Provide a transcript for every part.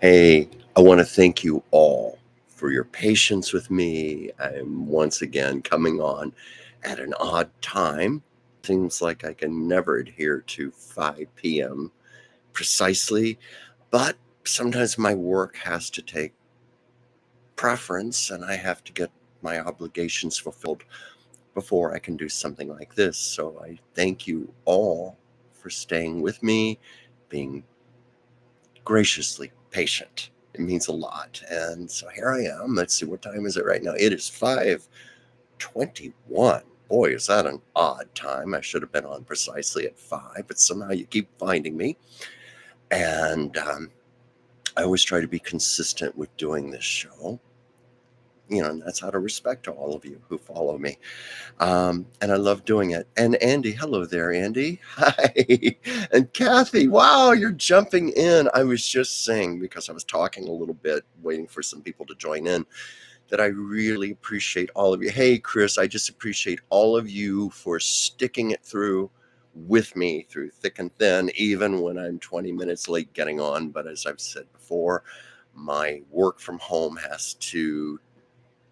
Hey, I want to thank you all for your patience with me. I'm once again coming on at an odd time. Seems like I can never adhere to 5 p.m. precisely, but sometimes my work has to take preference and I have to get my obligations fulfilled before I can do something like this. So I thank you all for staying with me, being graciously patient. It means a lot. And so here I am. Let's see, what time is it right now? It is 5:21. Boy, is that an odd time. I should have been on precisely at 5, but somehow you keep finding me. And I always try to be consistent with doing this show. And that's out of respect to all of you who follow me. And I love doing it. And Andy, hello there, Andy. Hi. And Kathy, wow, you're jumping in. I was just saying, because I was talking a little bit, waiting for some people to join in, that I really appreciate all of you. Hey, Chris, I just appreciate all of you for sticking it through with me through thick and thin, even when I'm 20 minutes late getting on. But as I've said before, my work from home has to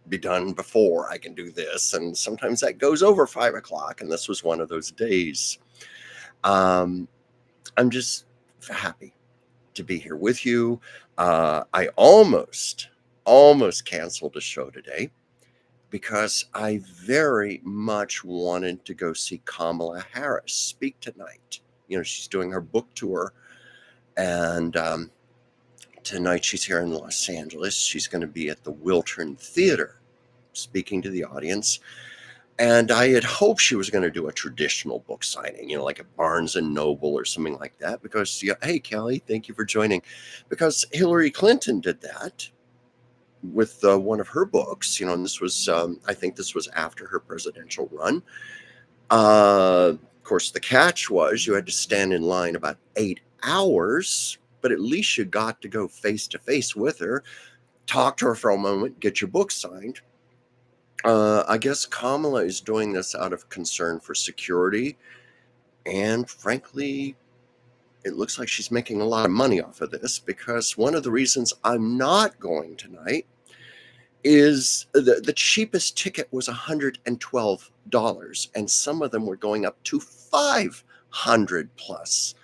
be done before I can do this. And sometimes that goes over 5 o'clock. And this was one of those days. I'm just happy to be here with you. I almost canceled a show today because I very much wanted to go see Kamala Harris speak tonight. She's doing her book tour. And tonight she's here in Los Angeles. She's going to be at the Wiltern Theater speaking to the audience. And I had hoped she was going to do a traditional book signing, like at Barnes and Noble or something like that. Because, hey, Kelly, thank you for joining. Because Hillary Clinton did that with one of her books, and this was, I think this was after her presidential run. Of course, the catch was you had to stand in line about 8 hours, but at least you got to go face to face with her, talk to her for a moment, get your book signed. I guess Kamala is doing this out of concern for security. And frankly, it looks like she's making a lot of money off of this, because one of the reasons I'm not going tonight is the cheapest ticket was $112, and some of them were going up to $500 plus.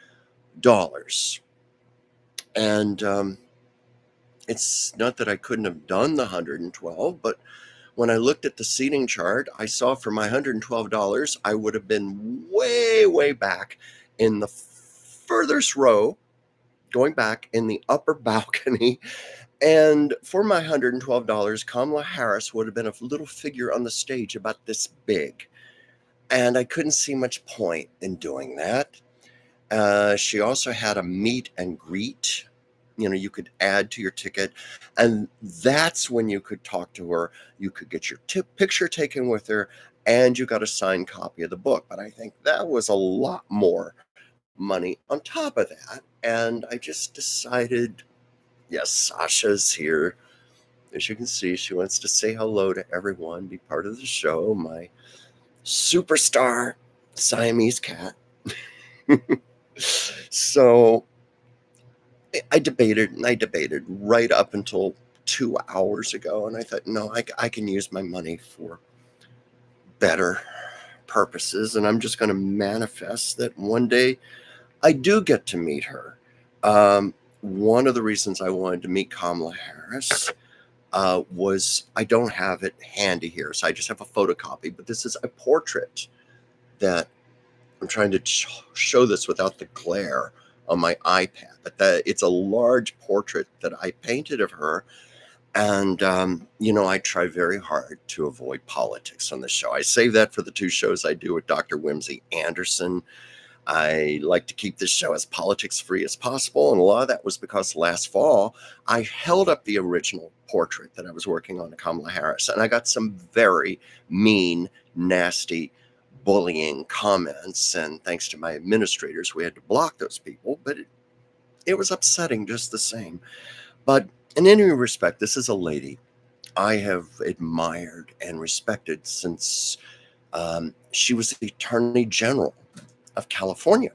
And it's not that I couldn't have done the 112, but when I looked at the seating chart, I saw for my $112, I would have been way, way back in the furthest row, going back in the upper balcony. And for my $112, Kamala Harris would have been a little figure on the stage about this big. And I couldn't see much point in doing that. She also had a meet and greet. You could add to your ticket, and that's when you could talk to her. You could get your picture taken with her, and you got a signed copy of the book. But I think that was a lot more money on top of that. And I just decided, yes, Sasha's here. As you can see, she wants to say hello to everyone, be part of the show. My superstar Siamese cat. So I debated right up until 2 hours ago. And I thought, no, I can use my money for better purposes. And I'm just going to manifest that one day I do get to meet her. One of the reasons I wanted to meet Kamala Harris was, I don't have it handy here, so I just have a photocopy, but this is a portrait that I'm trying to show this without the glare on my iPad, but it's a large portrait that I painted of her. And, I try very hard to avoid politics on the show. I save that for the 2 shows I do with Dr. Whimsy Anderson. I like to keep this show as politics free as possible. And a lot of that was because last fall, I held up the original portrait that I was working on of Kamala Harris. And I got some very mean, nasty, bullying comments. And thanks to my administrators, we had to block those people. But it was upsetting just the same. But in any respect, this is a lady I have admired and respected since she was the Attorney General of California.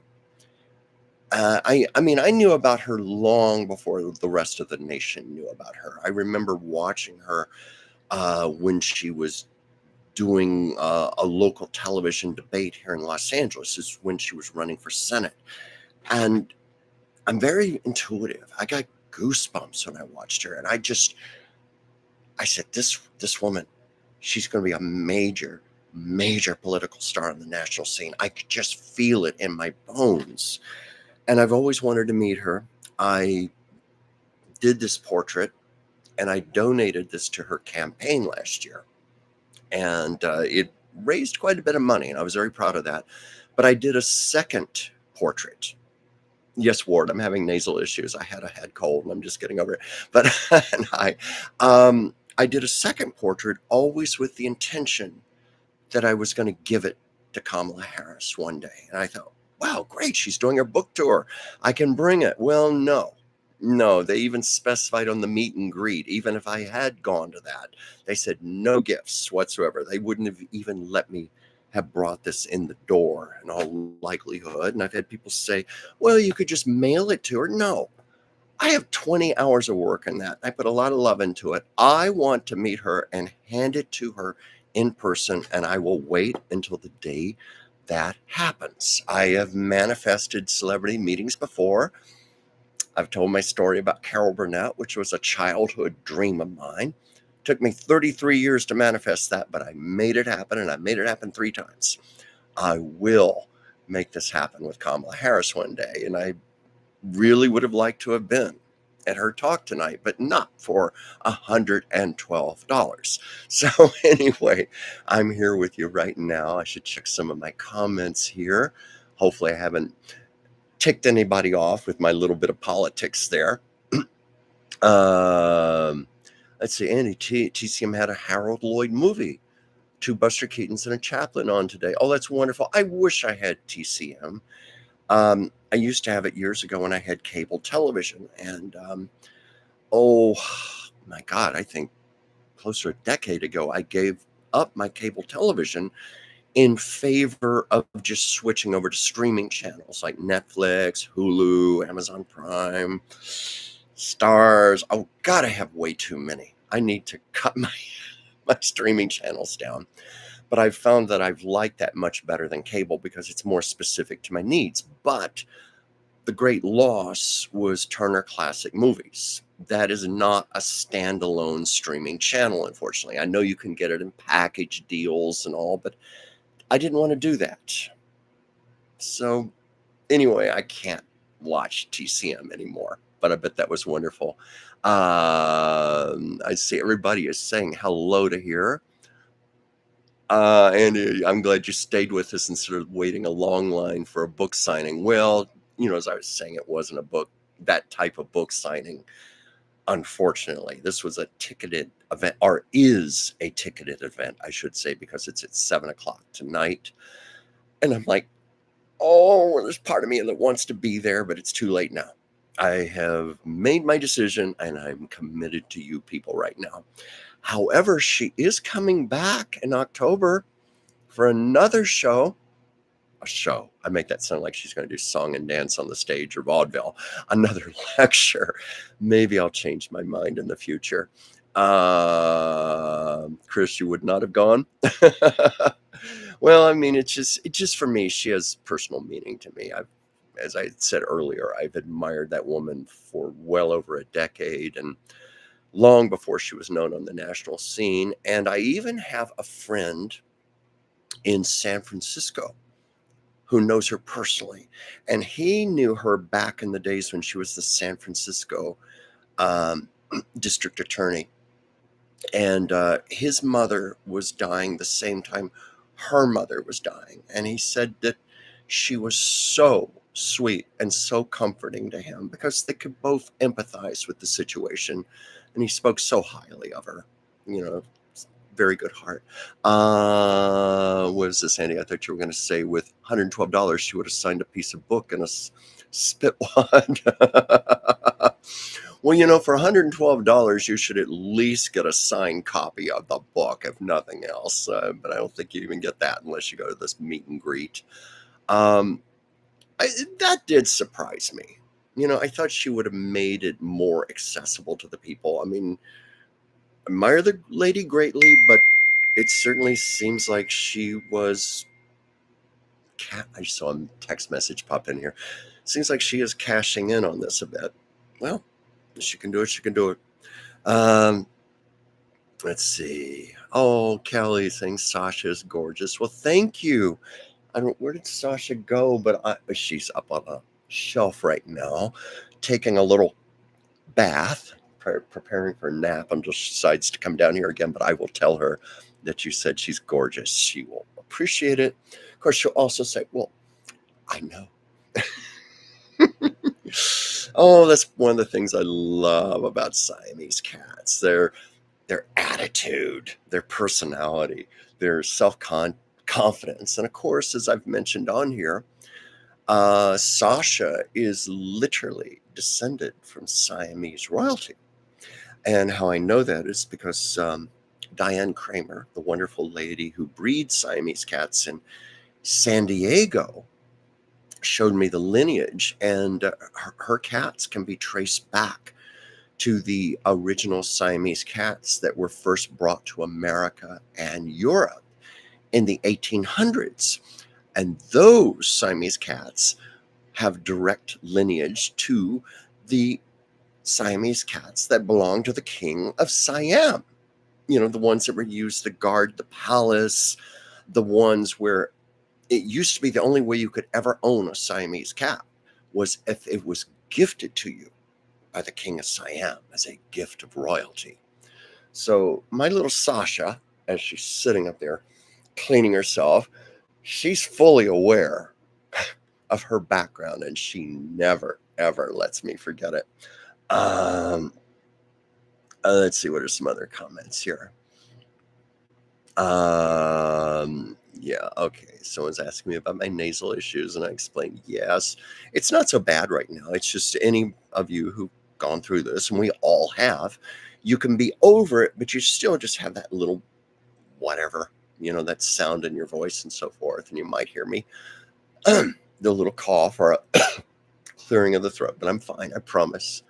I mean, I knew about her long before the rest of the nation knew about her. I remember watching her when she was doing a local television debate here in Los Angeles. Is when she was running for Senate, and I'm very intuitive. I got goosebumps when I watched her, and I said, this woman, she's going to be a major political star on the national scene. I could just feel it in my bones. And I've always wanted to meet her. I did this portrait and I donated this to her campaign last year. And it raised quite a bit of money. And I was very proud of that. But I did a second portrait. Yes, Ward, I'm having nasal issues. I had a head cold and I'm just getting over it. But and I did a second portrait always with the intention that I was going to give it to Kamala Harris one day. And I thought, wow, great, she's doing her book tour. I can bring it. Well, no, they even specified on the meet and greet, even if I had gone to that, they said no gifts whatsoever. They wouldn't have even let me have brought this in the door in all likelihood. And I've had people say, well, you could just mail it to her. No, I have 20 hours of work in that. I put a lot of love into it. I want to meet her and hand it to her in person, and I will wait until the day that happens. I have manifested celebrity meetings before. I've told my story about Carol Burnett, which was a childhood dream of mine. It took me 33 years to manifest that, but I made it happen, and I made it happen 3 times. I will make this happen with Kamala Harris one day, and I really would have liked to have been at her talk tonight, but not for $112. So anyway, I'm here with you right now. I should check some of my comments here. Hopefully I haven't ticked anybody off with my little bit of politics there. Let's see, Andy, TCM had a Harold Lloyd movie. 2 Buster Keatons and a Chaplin on today. Oh, that's wonderful. I wish I had TCM. I used to have it years ago when I had cable television, and oh my God, I think close to a decade ago, I gave up my cable television in favor of just switching over to streaming channels like Netflix, Hulu, Amazon Prime, Stars. Oh God, I have way too many. I need to cut my streaming channels down. But I've found that I've liked that much better than cable because it's more specific to my needs. But the great loss was Turner Classic Movies. That is not a standalone streaming channel, unfortunately. I know you can get it in package deals and all, but I didn't want to do that. So anyway, I can't watch TCM anymore, but I bet that was wonderful. I see everybody is saying hello to here. And I'm glad you stayed with us instead of waiting a long line for a book signing. Well, as I was saying, it wasn't a book, that type of book signing. Unfortunately, this was a ticketed event, or is a ticketed event, I should say, because it's at 7:00 tonight. And I'm like, oh, there's part of me that wants to be there, but it's too late now. I have made my decision and I'm committed to you people right now. However, she is coming back in October for another show. A show. I make that sound like she's going to do song and dance on the stage or vaudeville. Another lecture. Maybe I'll change my mind in the future. Chris, you would not have gone. Well, I mean, it's just for me. She has personal meaning to me. As I said earlier, I've admired that woman for well over a decade and long before she was known on the national scene. And I even have a friend in San Francisco who knows her personally. And he knew her back in the days when she was the San Francisco district attorney. And his mother was dying the same time her mother was dying. And he said that she was so sweet and so comforting to him because they could both empathize with the situation. And he spoke so highly of her, very good heart. What is this, Andy? I thought you were going to say with $112, she would have signed a piece of book and a spit wad. Well, for $112, you should at least get a signed copy of the book, if nothing else. But I don't think you even get that unless you go to this meet and greet. I, that did surprise me. I thought she would have made it more accessible to the people. I mean, admire the lady greatly, but it certainly seems like she was. I saw a text message pop in here. Seems like she is cashing in on this a bit. Well, if she can do it. She can do it. Um, let's see. Oh, Kelly saying Sasha is gorgeous. Well, thank you. I don't. Where did Sasha go? But she's up on a shelf right now, taking a little bath, preparing for a nap, until she decides to come down here again. But I will tell her that you said she's gorgeous. She will appreciate it. Of course, she'll also say, "Well, I know." Oh, that's one of the things I love about Siamese cats. Their attitude, their personality, their confidence, and of course, as I've mentioned on here, Sasha is literally descended from Siamese royalty. And how I know that is because Diane Kramer, the wonderful lady who breeds Siamese cats in San Diego, showed me the lineage, and her cats can be traced back to the original Siamese cats that were first brought to America and Europe in the 1800s. And those Siamese cats have direct lineage to the Siamese cats that belong to the king of Siam. The ones that were used to guard the palace, the ones where it used to be the only way you could ever own a Siamese cat was if it was gifted to you by the king of Siam as a gift of royalty. So my little Sasha, as she's sitting up there cleaning herself, she's fully aware of her background, and she never, ever lets me forget it. Let's see, what are some other comments here? Yeah, okay. Someone's asking me about my nasal issues, and I explained, yes, it's not so bad right now. It's just any of you who've gone through this, and we all have, you can be over it, but you still just have that little whatever, that sound in your voice and so forth, and you might hear me, the little cough or a clearing of the throat, but I'm fine, I promise.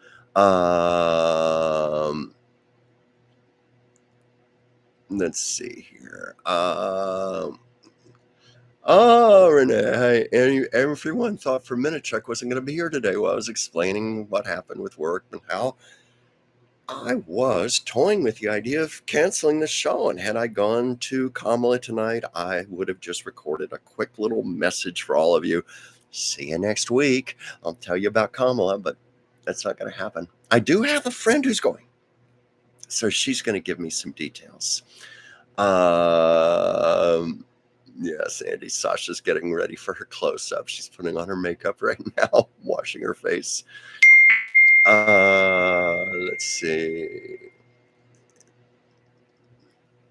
Let's see here. Renee, hey, everyone thought for a minute Chuck wasn't going to be here today while I was explaining what happened with work and how I was toying with the idea of canceling the show. And had I gone to Kamala tonight, I would have just recorded a quick little message for all of you. See you next week. I'll tell you about Kamala, but that's not going to happen. I do have a friend who's going, so she's going to give me some details. Yes, Andy, Sasha's getting ready for her close-up. She's putting on her makeup right now, washing her face. Let's see.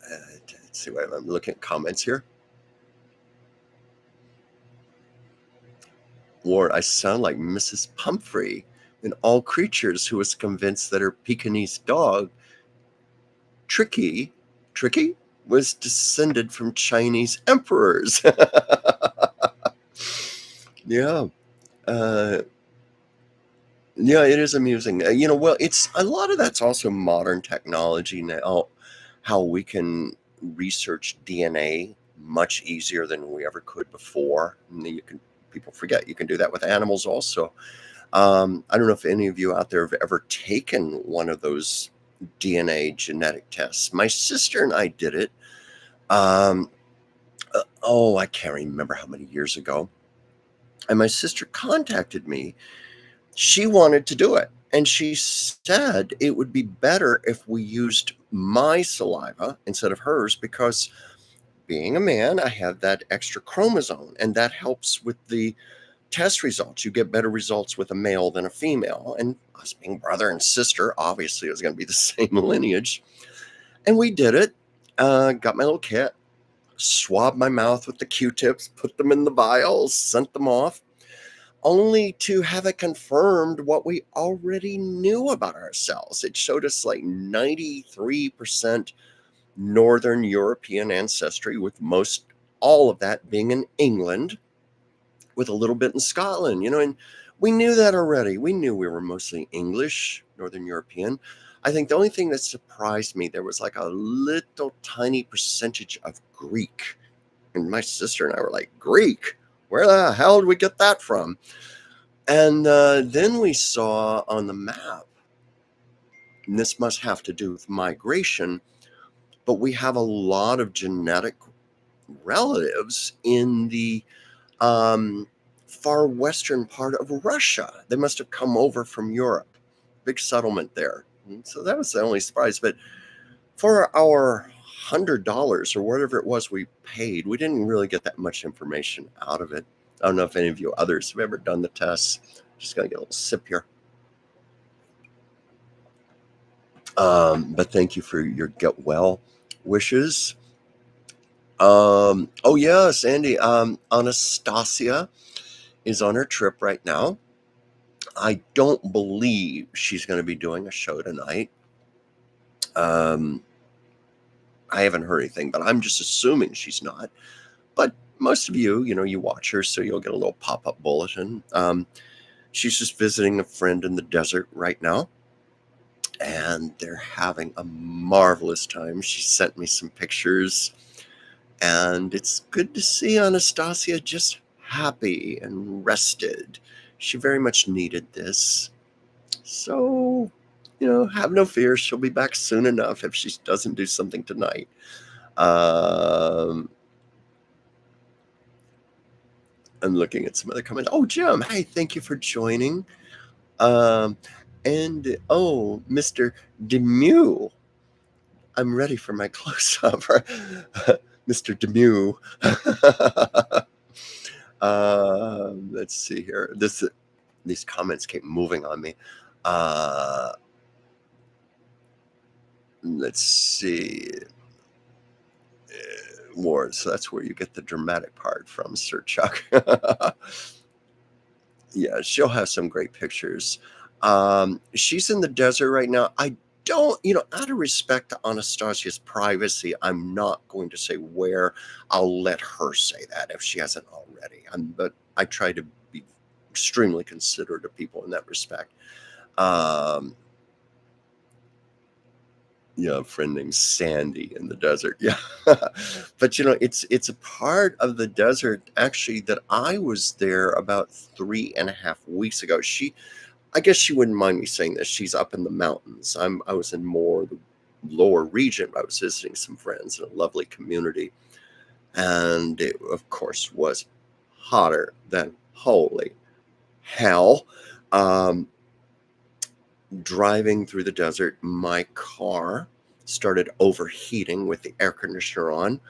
Let's see. I'm looking at comments here. Ward, I sound like Mrs. Pumphrey in All Creatures, who was convinced that her Pekingese dog, Tricky, was descended from Chinese emperors. Yeah. Yeah, it is amusing. Well, it's a lot of that's also modern technology now, how we can research DNA much easier than we ever could before. And people forget you can do that with animals also. I don't know if any of you out there have ever taken one of those DNA genetic tests. My sister and I did it. I can't remember how many years ago. And my sister contacted me. She wanted to do it. And she said it would be better if we used my saliva instead of hers, because being a man, I have that extra chromosome, and that helps with the test results. You get better results with a male than a female. And us being brother and sister, obviously it was going to be the same lineage. And we did it. Got my little kit, swabbed my mouth with the Q-tips, put them in the vials, sent them off, only to have it confirmed what we already knew about ourselves. It showed us like 93% Northern European ancestry, with all of that being in England, with a little bit in Scotland, and we knew that already. We knew we were mostly English, Northern European. I think the only thing that surprised me, there was like a little tiny percentage of Greek. And my sister and I were like, Greek? Where the hell did we get that from? And then we saw on the map, and this must have to do with migration, but we have a lot of genetic relatives in the far western part of Russia. They must have come over from Europe. Big settlement there. And so that was the only surprise. But for our $100 or whatever it was we paid, we didn't really get that much information out of it. I don't know if any of you others have ever done the tests. Just going to get a little sip here. But thank you for your get well wishes. Oh yes, Andy. Anastasia is on her trip right now. I don't believe she's going to be doing a show tonight. I haven't heard anything, but I'm just assuming she's not. But most of you, you watch her, so you'll get a little pop-up bulletin. She's just visiting a friend in the desert right now, and they're having a marvelous time. She sent me some pictures, and it's good to see Anastasia just happy and rested. She very much needed this. So, have no fear. She'll be back soon enough if she doesn't do something tonight. I'm looking at some other comments. Oh, Jim, hey, thank you for joining. And, Mr. Demue, I'm ready for my close-up. Mr. Demue. Let's see here. These comments keep moving on me. Let's see. Ward. So that's where you get the dramatic part from, Sir Chuck. Yeah, she'll have some great pictures. She's in the desert right now. I don't, out of respect to Anastasia's privacy, I'm not going to say where. I'll let her say that if she hasn't already. But I try to be extremely considerate of people in that respect. A friend named Sandy in the desert. Yeah. But it's a part of the desert actually that I was there about 3.5 weeks ago. I guess she wouldn't mind me saying this. She's up in the mountains. I was in more the lower region. I was visiting some friends in a lovely community. And it, of course, was hotter than holy hell. Driving through the desert, my car started overheating with the air conditioner on.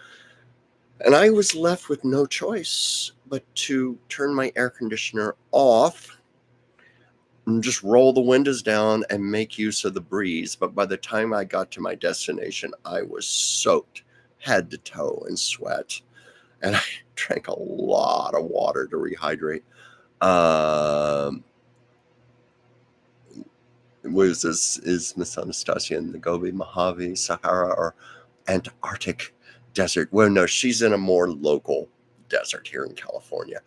And I was left with no choice but to turn my air conditioner off and just roll the windows down and make use of the breeze. But by the time I got to my destination, I was soaked head to toe in sweat. And I drank a lot of water to rehydrate. Is Miss Anastasia in the Gobi, Mojave, Sahara, or Antarctic desert? Well, no, she's in a more local desert here in California.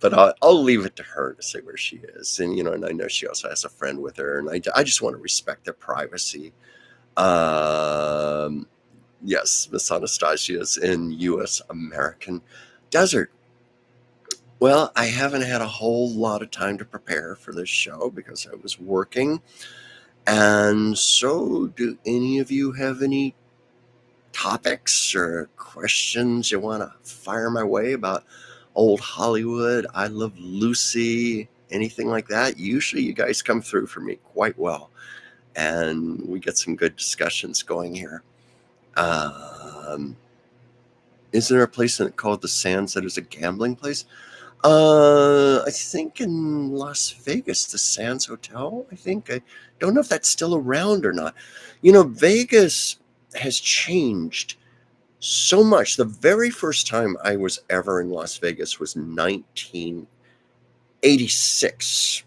But I'll leave it to her to say where she is. And, and I know she also has a friend with her, and I just want to respect their privacy. Yes, Miss Anastasia is in U.S. American desert. Well, I haven't had a whole lot of time to prepare for this show because I was working. And so, do any of you have any topics or questions you want to fire my way about old Hollywood, I Love Lucy, anything like that? Usually you guys come through for me quite well. And we get some good discussions going here. Is there a place called the Sands that is a gambling place? I think in Las Vegas, the Sands Hotel, I don't know if that's still around or not. Vegas has changed so much. The very first time I was ever in Las Vegas was 1986.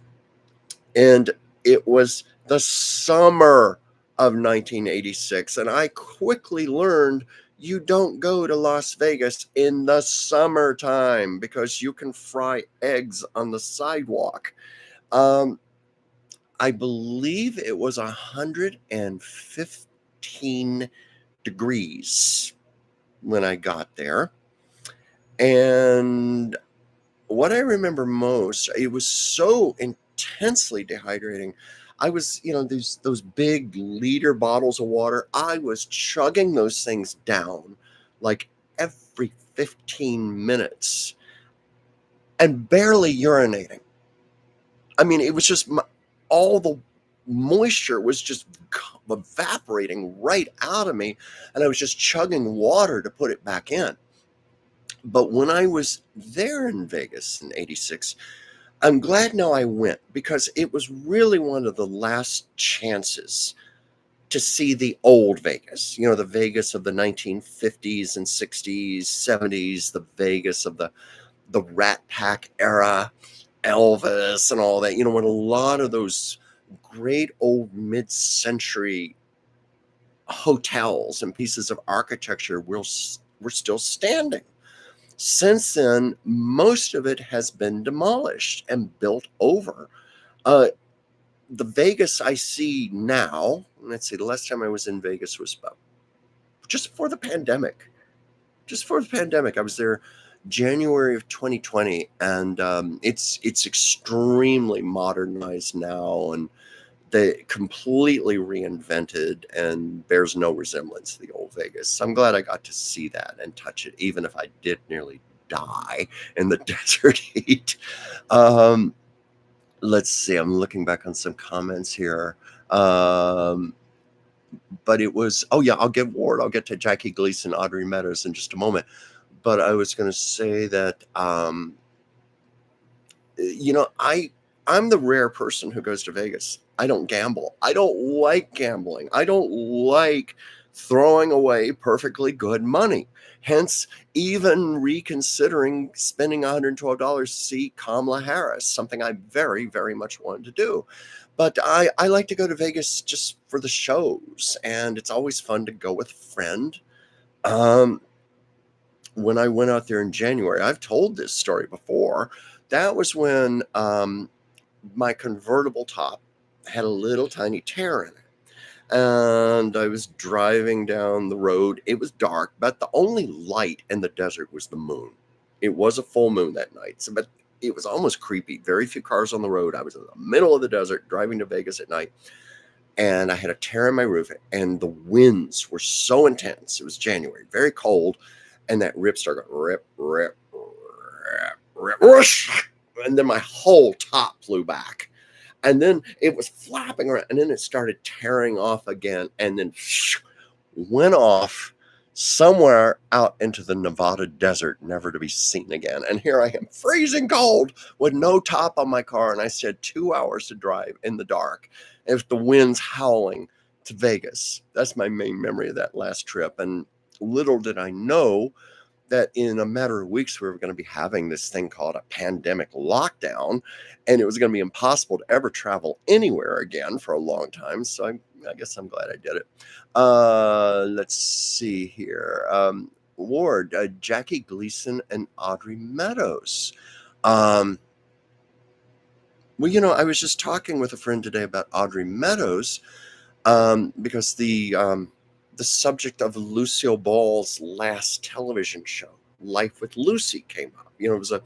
And it was the summer of 1986. And I quickly learned you don't go to Las Vegas in the summertime because you can fry eggs on the sidewalk. Um, I believe it was 115 degrees when I got there. And what I remember most, it was so intensely dehydrating. I was, those big liter bottles of water, I was chugging those things down like every 15 minutes and barely urinating. I mean, it was just all the moisture was just evaporating right out of me, and I was just chugging water to put it back in. But when I was there in Vegas in '86, I'm glad now I went because it was really one of the last chances to see the old Vegas, the Vegas of the 1950s and 60s, 70s, the Vegas of the Rat Pack era, Elvis and all that, when a lot of those great old mid-century hotels and pieces of architecture were still standing. Since then, most of it has been demolished and built over. The Vegas I see now, let's see, the last time I was in Vegas was about just before the pandemic. Just before the pandemic, I was there January of 2020, and it's extremely modernized now, and they completely reinvented and bears no resemblance to the old Vegas. I'm glad I got to see that and touch it, even if I did nearly die in the desert heat. Let's see, I'm looking back on some comments here. But it was, oh yeah, I'll get to Jackie Gleason, Audrey Meadows in just a moment. But I was going to say that, I'm the rare person who goes to Vegas. I don't gamble. I don't like gambling. I don't like throwing away perfectly good money. Hence, even reconsidering spending $112 to see Kamala Harris, something I very, very much wanted to do. But I like to go to Vegas just for the shows, and it's always fun to go with a friend. When I went out there in January, I've told this story before. That was when my convertible top had a little tiny tear in it. And I was driving down the road. It was dark, but the only light in the desert was the moon. It was a full moon that night, but it was almost creepy. Very few cars on the road. I was in the middle of the desert driving to Vegas at night, and I had a tear in my roof, and the winds were so intense. It was January, very cold, and that rip started going rip, rip, rip, rip, whoosh, and then my whole top flew back. And then it was flapping around, and then it started tearing off again, and then went off somewhere out into the Nevada desert, never to be seen again. And here I am, freezing cold with no top on my car, and I said 2 hours to drive in the dark if the wind's howling to Vegas. That's my main memory of that last trip. And little did I know that in a matter of weeks, we were going to be having this thing called a pandemic lockdown, and it was going to be impossible to ever travel anywhere again for a long time. So I guess I'm glad I did it. Let's see here. Ward, Jackie Gleason, and Audrey Meadows. Well, I was just talking with a friend today about Audrey Meadows because the subject of Lucille Ball's last television show, Life with Lucy, came up. It was if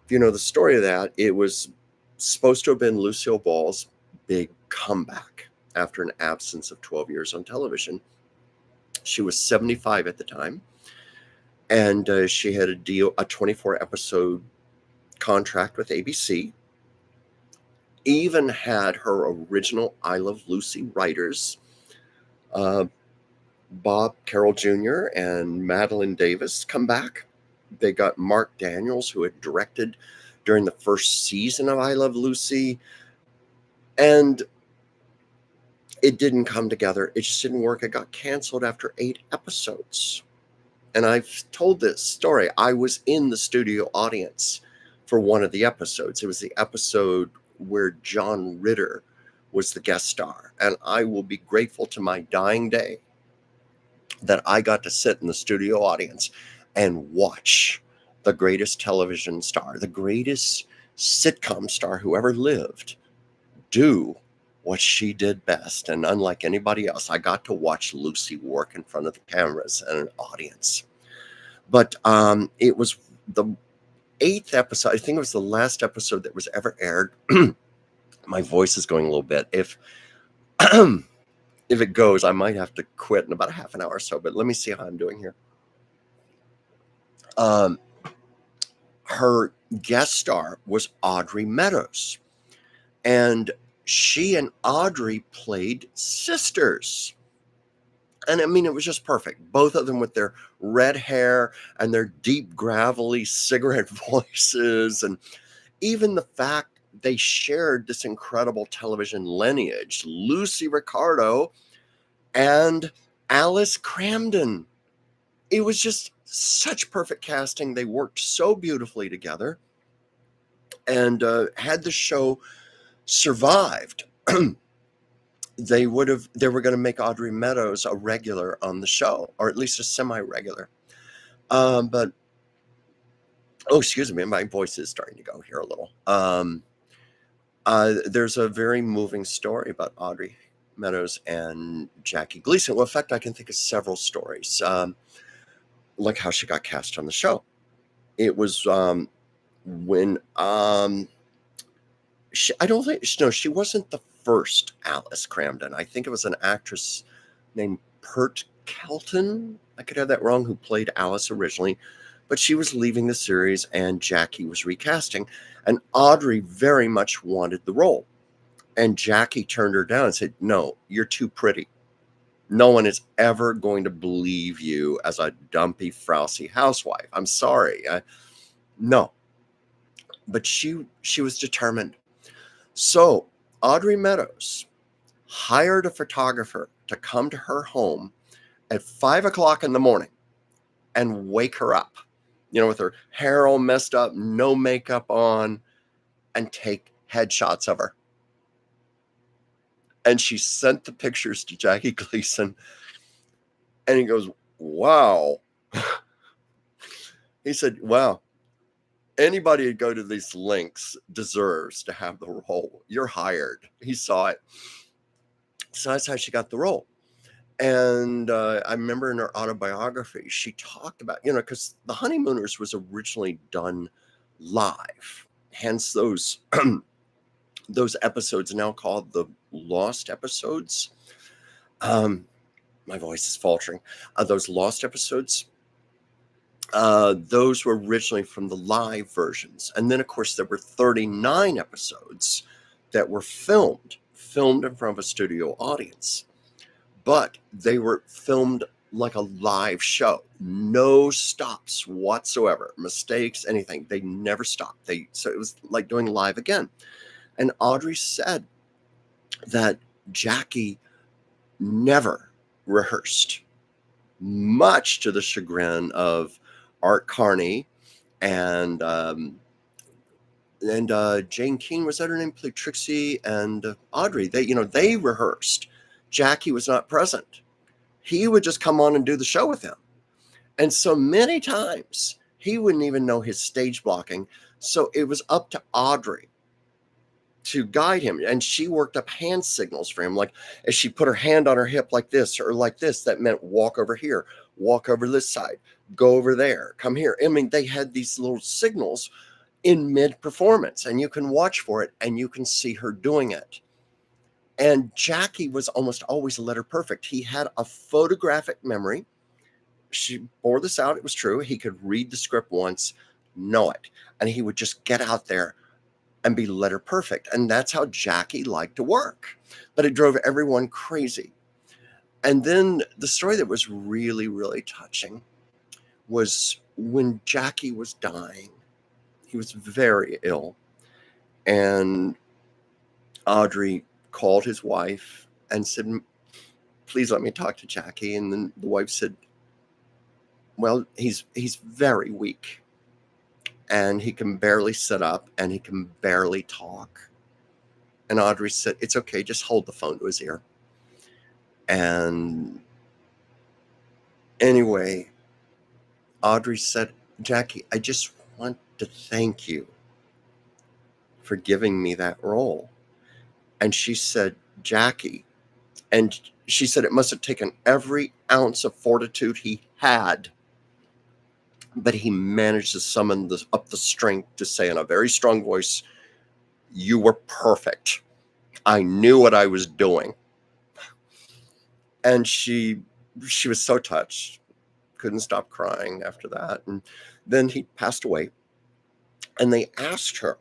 you know the story of that, it was supposed to have been Lucille Ball's big comeback after an absence of 12 years on television. She was 75 at the time, and she had a 24-episode contract with ABC. Even had her original I Love Lucy writers, Bob Carroll Jr. and Madeline Davis, come back. They got Mark Daniels, who had directed during the first season of I Love Lucy. And it didn't come together. It just didn't work. It got canceled after 8 episodes. And I've told this story. I was in the studio audience for one of the episodes. It was the episode where John Ritter was the guest star. And I will be grateful to my dying day that I got to sit in the studio audience and watch the greatest television star, the greatest sitcom star who ever lived, do what she did best. And unlike anybody else, I got to watch Lucy work in front of the cameras and an audience. But it was the 8th episode. I think it was the last episode that was ever aired. My voice is going a little bit. If if it goes, I might have to quit in about a half an hour or so, but let me see how I'm doing here. Her guest star was Audrey Meadows, and she and Audrey played sisters. And I mean, it was just perfect. Both of them with their red hair and their deep, gravelly cigarette voices. And even the fact they shared this incredible television lineage, Lucy Ricardo and Alice Cramden. It was just such perfect casting. They worked so beautifully together. And had the show survived, they were going to make Audrey Meadows a regular on the show, or at least a semi-regular. But excuse me, my voice is starting to go here a little. There's a very moving story about Audrey Meadows and Jackie Gleason. Well, in fact, I can think of several stories, like how she got cast on the show. It was when she wasn't the first Alice Cramden. I think it was an actress named Pert Kelton. I could have that wrong, who played Alice originally, but she was leaving the series and Jackie was recasting, and Audrey very much wanted the role. And Jackie turned her down and said, "No, you're too pretty. No one is ever going to believe you as a dumpy, frowsy housewife. I'm sorry. No." But she was determined. So Audrey Meadows hired a photographer to come to her home at 5 o'clock in the morning and wake her up, with her hair all messed up, no makeup on, and take headshots of her. And she sent the pictures to Jackie Gleason, and he goes, "Wow." He said, "Wow. Anybody who go to these links deserves to have the role. You're hired." He saw it. So that's how she got the role. And I remember in her autobiography, she talked about, because The Honeymooners was originally done live. Hence those those episodes now called the Lost episodes. My voice is faltering. Those Lost episodes, those were originally from the live versions. And then, of course, there were 39 episodes that were filmed in front of a studio audience. But they were filmed like a live show. No stops whatsoever. Mistakes, anything. They never stopped. So it was like doing live again. And Audrey said that Jackie never rehearsed, much to the chagrin of Art Carney and Jane Keene, was that her name? Played Trixie, and Audrey. They rehearsed. Jackie was not present. He would just come on and do the show with him. And so many times he wouldn't even know his stage blocking. So it was up to Audrey to guide him. And she worked up hand signals for him. Like if she put her hand on her hip like this or like this, that meant walk over here, walk over this side, go over there, come here. I mean, they had these little signals in mid-performance, and you can watch for it and you can see her doing it. And Jackie was almost always letter perfect. He had a photographic memory. She bore this out. It was true. He could read the script once, know it, and he would just get out there and be letter perfect. And that's how Jackie liked to work. But it drove everyone crazy. And then the story that was really, really touching was when Jackie was dying. He was very ill. And Audrey called his wife and said, "Please let me talk to Jackie." And then the wife said, "Well, he's very weak. And he can barely sit up and he can barely talk." And Audrey said, "It's okay, just hold the phone to his ear." And Anyway, Audrey said, Jackie, I just want to thank you for giving me that role. And she said, Jackie, and she said it must have taken every ounce of fortitude he had, but he managed to summon up the strength to say in a very strong voice, you were perfect. I knew what I was doing. And she was so touched, couldn't stop crying after that. And then he passed away. And they asked her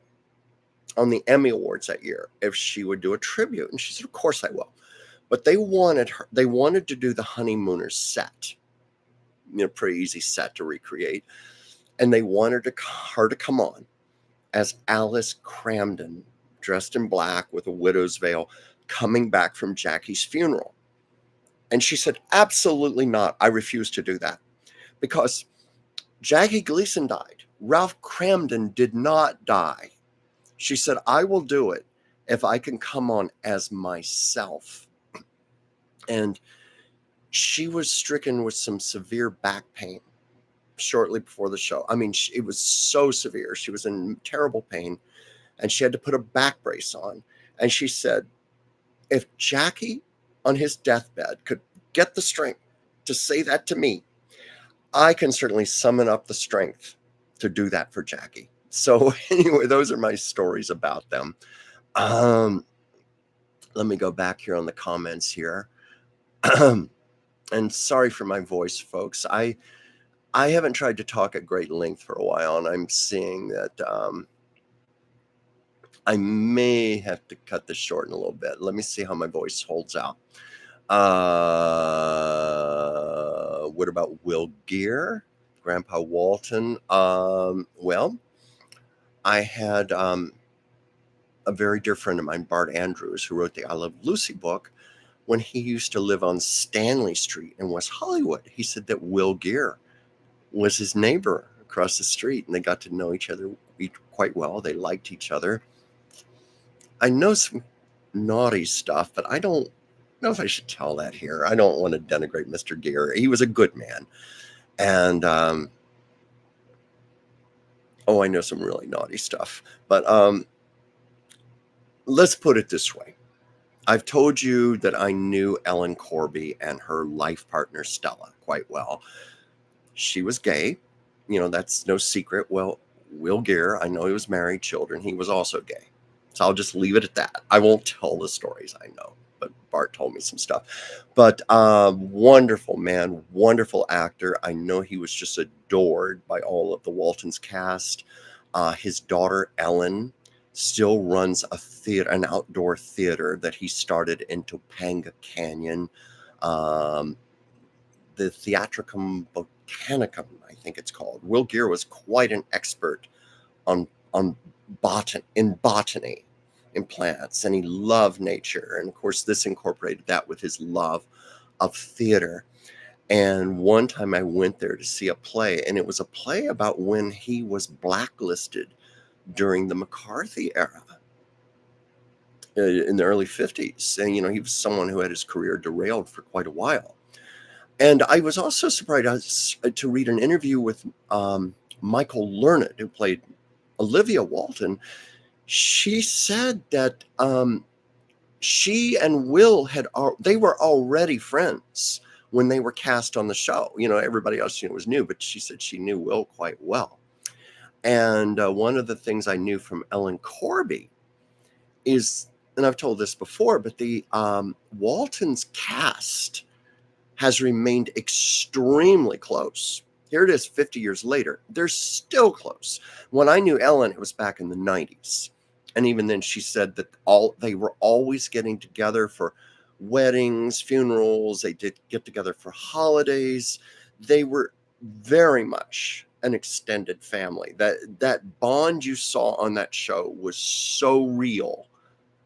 on the Emmy Awards that year if she would do a tribute. And she said, of course I will. But they wanted to do the Honeymooners set, pretty easy set to recreate. And they wanted her to come on as Alice Cramden, dressed in black with a widow's veil, coming back from Jackie's funeral. And she said, absolutely not. I refuse to do that. Because Jackie Gleason died. Ralph Cramden did not die. She said, I will do it if I can come on as myself. And she was stricken with some severe back pain shortly before the show. I mean, it was so severe. She was in terrible pain, and she had to put a back brace on. And she said, if Jackie on his deathbed could get the strength to say that to me, I can certainly summon up the strength to do that for Jackie. So anyway, those are my stories about them. Let me go back here on the comments here. And sorry for my voice, folks. I haven't tried to talk at great length for a while, and I'm seeing that I may have to cut this short in a little bit. Let me see how my voice holds out. What about Will Gear? Grandpa Walton? Well, I had a very dear friend of mine, Bart Andrews, who wrote the I Love Lucy book. When he used to live on Stanley Street in West Hollywood, he said that Will Gear was his neighbor across the street, and they got to know each other quite well. They liked each other. I know some naughty stuff, but I don't know if I should tell that here. I don't want to denigrate Mr. Gear. He was a good man. And, I know some really naughty stuff. But let's put it this way. I've told you that I knew Ellen Corby and her life partner, Stella, quite well. She was gay. That's no secret. Well, Will Gear, I know he was married, children. He was also gay. So I'll just leave it at that. I won't tell the stories, I know. But Bart told me some stuff. But wonderful man, wonderful actor. I know he was just adored by all of the Waltons cast. His daughter, Ellen, still runs an outdoor theater that he started in Topanga Canyon. The Theatricum Botanicum, I think it's called. Will Gear was quite an expert on botany, in plants, and he loved nature. And of course, this incorporated that with his love of theater. And one time I went there to see a play, and it was a play about when he was blacklisted during the McCarthy era in the early 50s. And, he was someone who had his career derailed for quite a while. And I was also surprised to read an interview with Michael Learned, who played Olivia Walton. She said that she and Will they were already friends when they were cast on the show. Everybody else was new, but she said she knew Will quite well. And one of the things I knew from Ellen Corby is, and I've told this before, but the Waltons cast has remained extremely close. Here it is 50 years later. They're still close. When I knew Ellen, it was back in the 90s. And even then she said that they were always getting together for weddings, funerals. They did get together for holidays. They were very much an extended family. That bond you saw on that show was so real.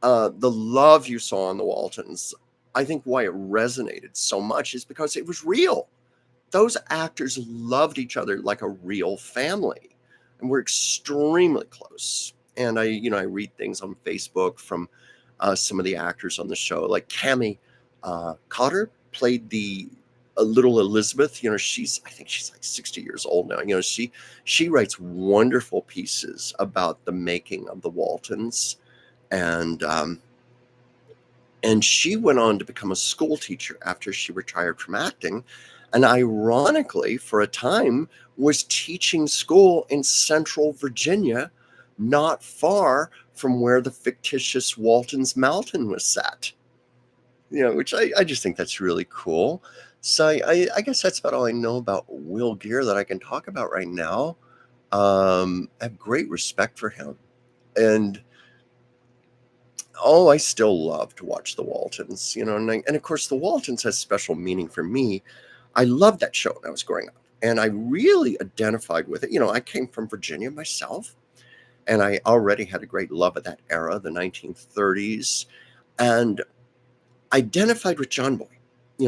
The love you saw on the Waltons, I think why it resonated so much is because it was real. Those actors loved each other like a real family, and we're extremely close. And I read things on Facebook from some of the actors on the show, like Cammie Cotter played the little Elizabeth, I think she's like 60 years old now. She writes wonderful pieces about the making of the Waltons, and she went on to become a school teacher after she retired from acting, and ironically, for a time, was teaching school in Central Virginia, not far from where the fictitious Walton's Mountain was set. Which I just think that's really cool. So I guess that's about all I know about Will Geer that I can talk about right now. I have great respect for him. And I still love to watch the Waltons, and of course the Waltons has special meaning for me. I loved that show when I was growing up, and I really identified with it. I came from Virginia myself, and I already had a great love of that era, the 1930s, and identified with John Boy.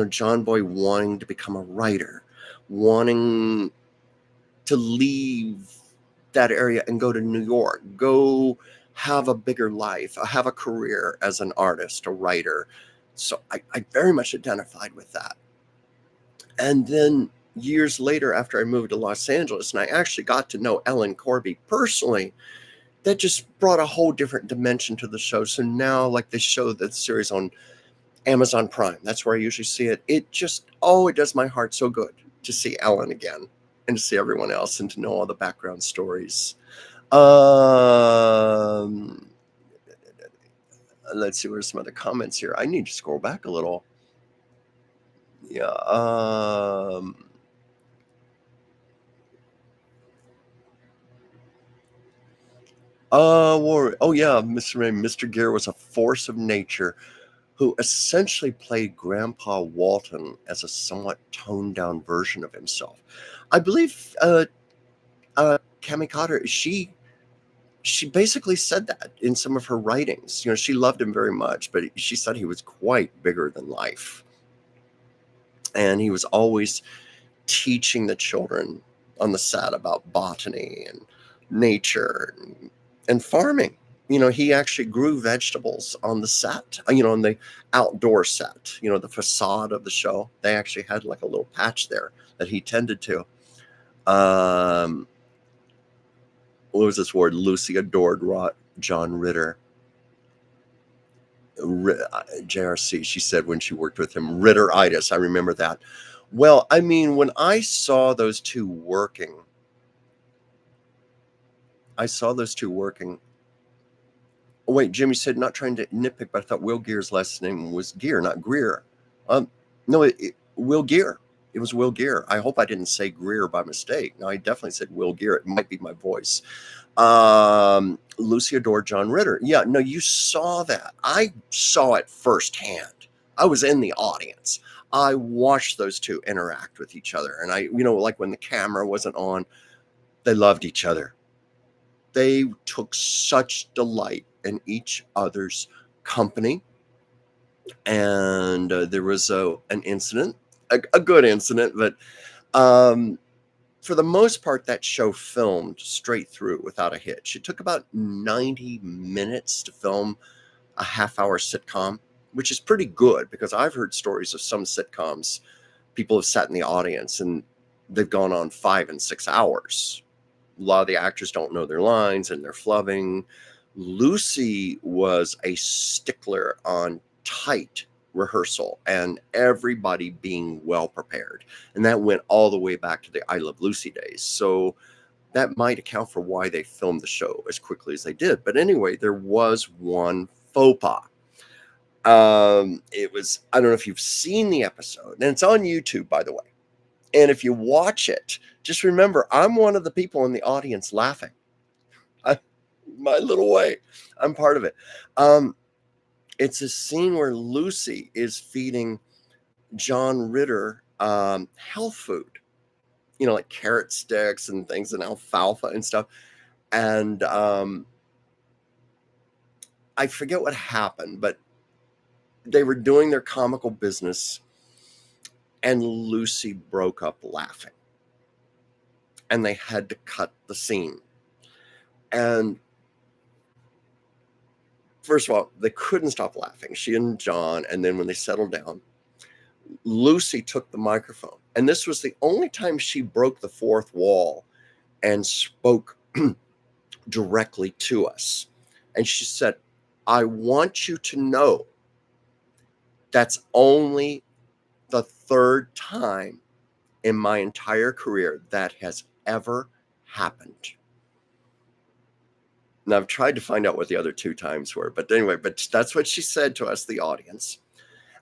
John Boy wanting to become a writer, wanting to leave that area and go to New York, go have a bigger life, have a career as an artist, a writer. So I very much identified with that. And then years later, after I moved to Los Angeles and I actually got to know Ellen Corby personally, that just brought a whole different dimension to the show. So now, like, they show the series on Amazon Prime. That's where I usually see it. It does my heart so good to see Ellen again and to see everyone else and to know all the background stories. Let's see, where's some other comments here. I need to scroll back a little. Yeah. Yeah, Mr. Gear was a force of nature who essentially played Grandpa Walton as a somewhat toned down version of himself. I believe Cami Cotter, she basically said that in some of her writings. She loved him very much, but she said he was quite bigger than life. And he was always teaching the children on the set about botany and nature and farming. He actually grew vegetables on the set, on the outdoor set, the facade of the show. They actually had like a little patch there that he tended to. What was this word? Lucy adored John Ritter. JRC, she said when she worked with him, Ritteritis. I remember that. Well, I mean, when I saw those two working, Oh, wait, Jimmy said, not trying to nitpick, but I thought Will Geer's last name was Geer, not Greer. No, Will Geer. It was Will Geer. I hope I didn't say Greer by mistake. No, I definitely said Will Geer. It might be my voice. Lucy adored John Ritter. Yeah, no, you saw that. I saw it firsthand. I was in the audience. I watched those two interact with each other. And like when the camera wasn't on, they loved each other. They took such delight in each other's company. And there was an incident, a good incident, but for the most part, that show filmed straight through without a hitch. It took about 90 minutes to film a half-hour sitcom, which is pretty good because I've heard stories of some sitcoms. People have sat in the audience and they've gone on 5 and 6 hours. A lot of the actors don't know their lines and they're flubbing. Lucy was a stickler on tight rehearsal and everybody being well prepared. And that went all the way back to the I Love Lucy days. So that might account for why they filmed the show as quickly as they did. But anyway, there was one faux pas. It was, I don't know if you've seen the episode, and it's on YouTube, by the way. And if you watch it, just remember, I'm one of the people in the audience laughing. My little way. I'm part of it. It's a scene where Lucy is feeding John Ritter health food, like carrot sticks and things and alfalfa and stuff. And I forget what happened, but they were doing their comical business and Lucy broke up laughing. And they had to cut the scene. And first of all, they couldn't stop laughing, she and John. And then when they settled down, Lucy took the microphone, and this was the only time she broke the fourth wall and spoke directly to us. And she said, I want you to know that's only the third time in my entire career that has ever happened. Now, I've tried to find out what the other two times were, but anyway, but that's what she said to us, the audience.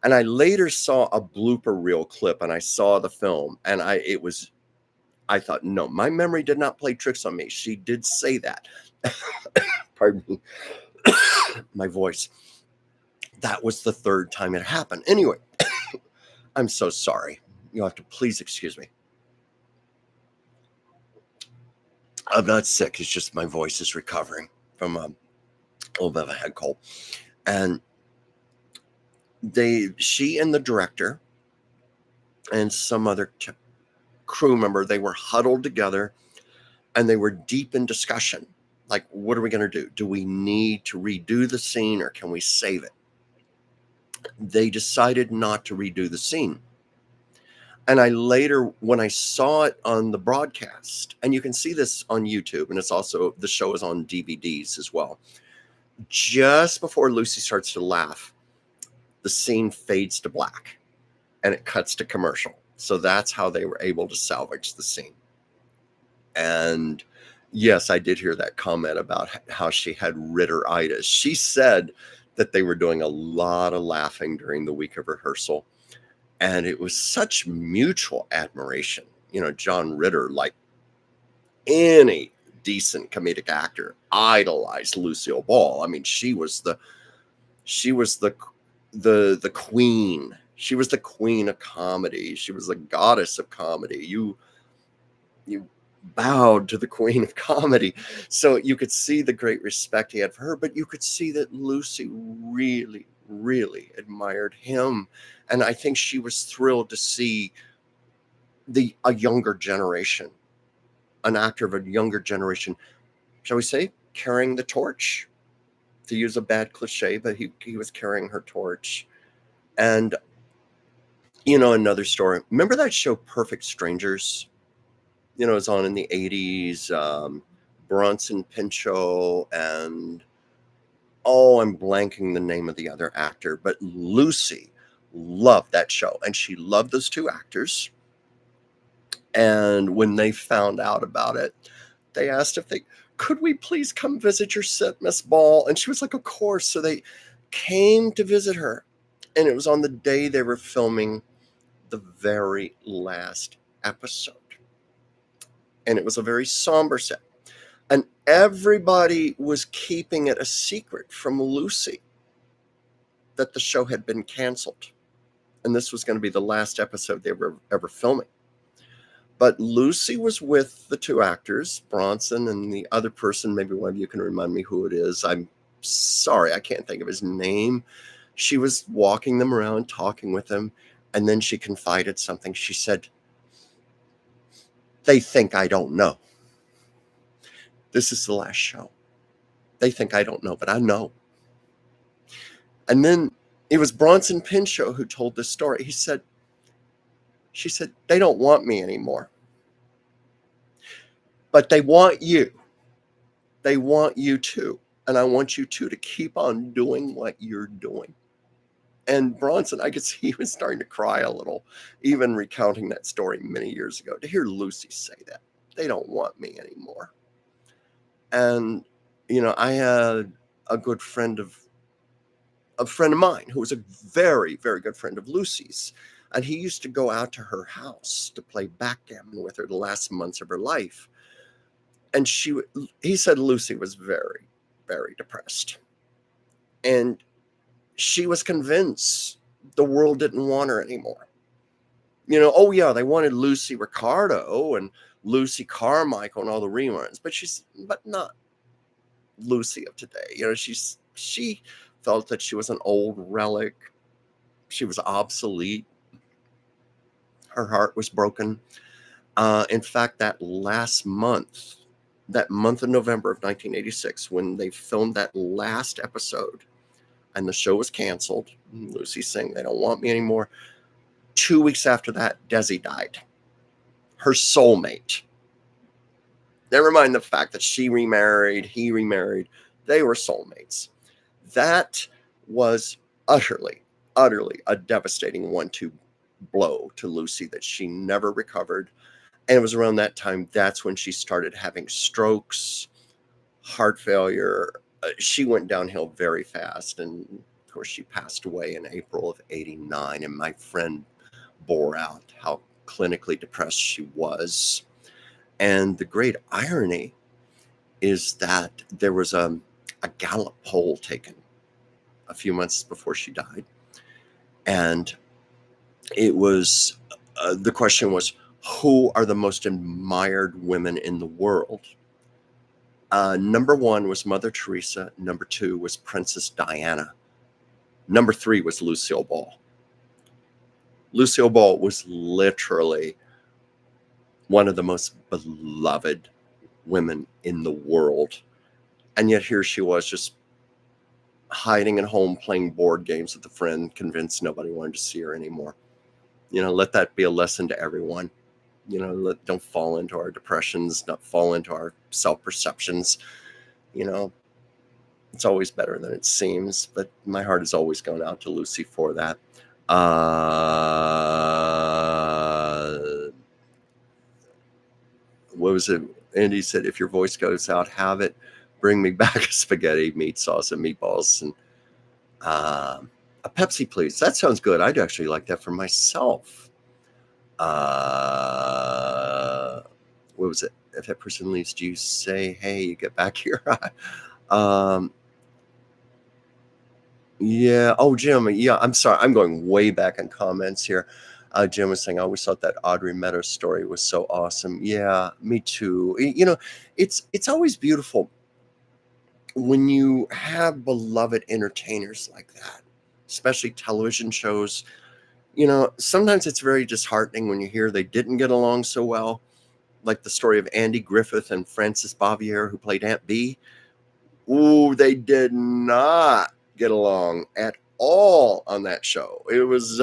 And I later saw a blooper reel clip, and I saw the film, and I thought, no, my memory did not play tricks on me. She did say that. Pardon me. My voice. That was the third time it happened. Anyway, I'm so sorry. You'll have to please excuse me. I'm not sick. It's just my voice is recovering from a little bit of a head cold. And she and the director and some other crew member, they were huddled together and they were deep in discussion. Like, what are we going to do? Do we need to redo the scene or can we save it? They decided not to redo the scene. And I later, when I saw it on the broadcast, and you can see this on YouTube, and it's also, the show is on DVDs as well. Just before Lucy starts to laugh, the scene fades to black and it cuts to commercial. So that's how they were able to salvage the scene. And yes, I did hear that comment about how she had Ritteritis. She said that they were doing a lot of laughing during the week of rehearsal. And it was such mutual admiration. You know, John Ritter, like any decent comedic actor, idolized Lucille Ball. I mean, she was the queen. She was the queen of comedy. She was the goddess of comedy. You bowed to the queen of comedy. So you could see the great respect he had for her, but you could see that Lucy really, really admired him. And I think she was thrilled to see a younger generation, an actor of a younger generation, shall we say, carrying the torch, to use a bad cliche, but he was carrying her torch. And, you know, another story. Remember that show, Perfect Strangers? You know, it was on in the 80s. Bronson Pinchot and, I'm blanking the name of the other actor, but Lucy loved that show. And she loved those two actors. And when they found out about it, they asked if could we please come visit your set, Miss Ball? And she was like, of course. So they came to visit her. And it was on the day they were filming the very last episode. And it was a very somber set. And everybody was keeping it a secret from Lucy that the show had been canceled. And this was going to be the last episode they were ever filming. But Lucy was with the two actors, Bronson and the other person. Maybe one of you can remind me who it is. I'm sorry, I can't think of his name. She was walking them around, talking with them. And then she confided something. She said, they think I don't know. This is the last show. They think I don't know, but I know. And then it was Bronson Pinchot who told this story. She said, they don't want me anymore. But they want you. They want you too. And I want you two to keep on doing what you're doing. And Bronson, I could see he was starting to cry a little, even recounting that story many years ago. To hear Lucy say that, they don't want me anymore. And, you know, I had a good friend of mine who was a very, very good friend of Lucy's. And he used to go out to her house to play backgammon with her the last months of her life. And he said Lucy was very, very depressed. And she was convinced the world didn't want her anymore. You know, oh yeah, they wanted Lucy Ricardo and Lucy Carmichael and all the reruns, but not Lucy of today. You know, she felt that she was an old relic. She was obsolete. Her heart was broken. In fact, that month of November of 1986, when they filmed that last episode and the show was canceled, Lucy saying they don't want me anymore, 2 weeks after that, Desi died. Her soulmate. Never mind the fact that she remarried, he remarried. They were soulmates. That was utterly, utterly a devastating 1-2 blow to Lucy that she never recovered. And it was around that time, that's when she started having strokes, heart failure. She went downhill very fast. And of course, she passed away in April of '89. And my friend bore out how clinically depressed she was. And the great irony is that there was a Gallup poll taken a few months before she died. And it was, the question was, who are the most admired women in the world? Number 1 was Mother Teresa. Number 2 was Princess Diana. Number 3 was Lucille Ball. Lucille Ball was literally one of the most beloved women in the world. And yet here she was, just hiding at home playing board games with a friend, convinced nobody wanted to see her anymore. Let that be a lesson to everyone. Don't fall into our depressions, not fall into our self-perceptions. It's always better than it seems, but my heart has always gone out to Lucy for that. What was it? Andy said, if your voice goes out, have it. Bring me back a spaghetti, meat sauce, and meatballs, and a Pepsi, please. That sounds good. I'd actually like that for myself. What was it? If that person leaves, do you say, hey, you get back here? Yeah. Oh, Jim. Yeah, I'm sorry. I'm going way back in comments here. Jim was saying, I always thought that Audrey Meadows story was so awesome. Yeah, me too. It's always beautiful when you have beloved entertainers like that, especially television shows. Sometimes it's very disheartening when you hear they didn't get along so well, like the story of Andy Griffith and Frances Bavier, who played Aunt Bee. Ooh, they did not get along at all on that show. It was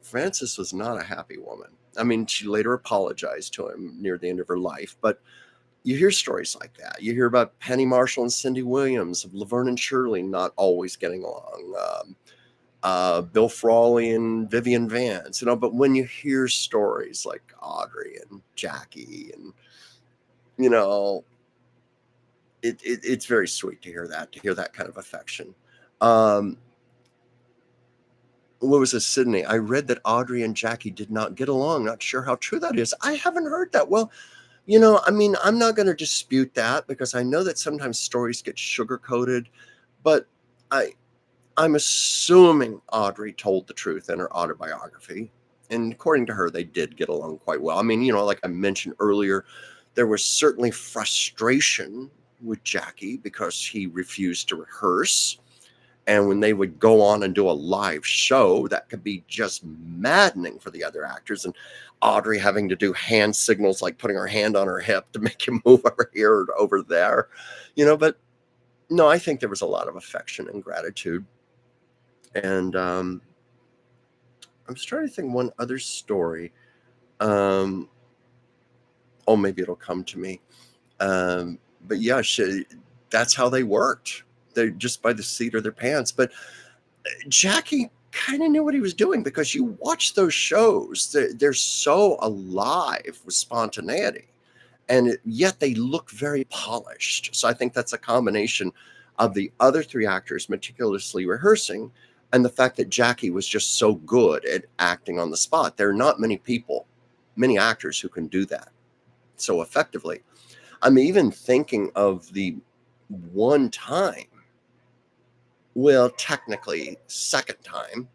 Frances was not a happy woman. I mean, she later apologized to him near the end of her life, but you hear stories like that. You hear about Penny Marshall and Cindy Williams, of Laverne and Shirley not always getting along, Bill Frawley and Vivian Vance, but when you hear stories like Audrey and Jackie, and it's very sweet to hear that kind of affection. What was this, Sydney? I read that Audrey and Jackie did not get along. Not sure how true that is. I haven't heard that. Well, I'm not going to dispute that, because I know that sometimes stories get sugar-coated, but I'm assuming Audrey told the truth in her autobiography. And according to her, they did get along quite well. I mean, like I mentioned earlier, there was certainly frustration with Jackie because he refused to rehearse. And when they would go on and do a live show, that could be just maddening for the other actors. And Audrey having to do hand signals, like putting her hand on her hip to make him move over here or over there, but no, I think there was a lot of affection and gratitude. And I'm just trying to think one other story. Oh, maybe it'll come to me. But yeah, that's how they worked. They're just by the seat of their pants. But Jackie kind of knew what he was doing, because you watch those shows, they're so alive with spontaneity, and yet they look very polished. So I think that's a combination of the other 3 actors meticulously rehearsing, and the fact that Jackie was just so good at acting on the spot. There are not many actors who can do that so effectively. I'm even thinking of the one time, well, technically second time,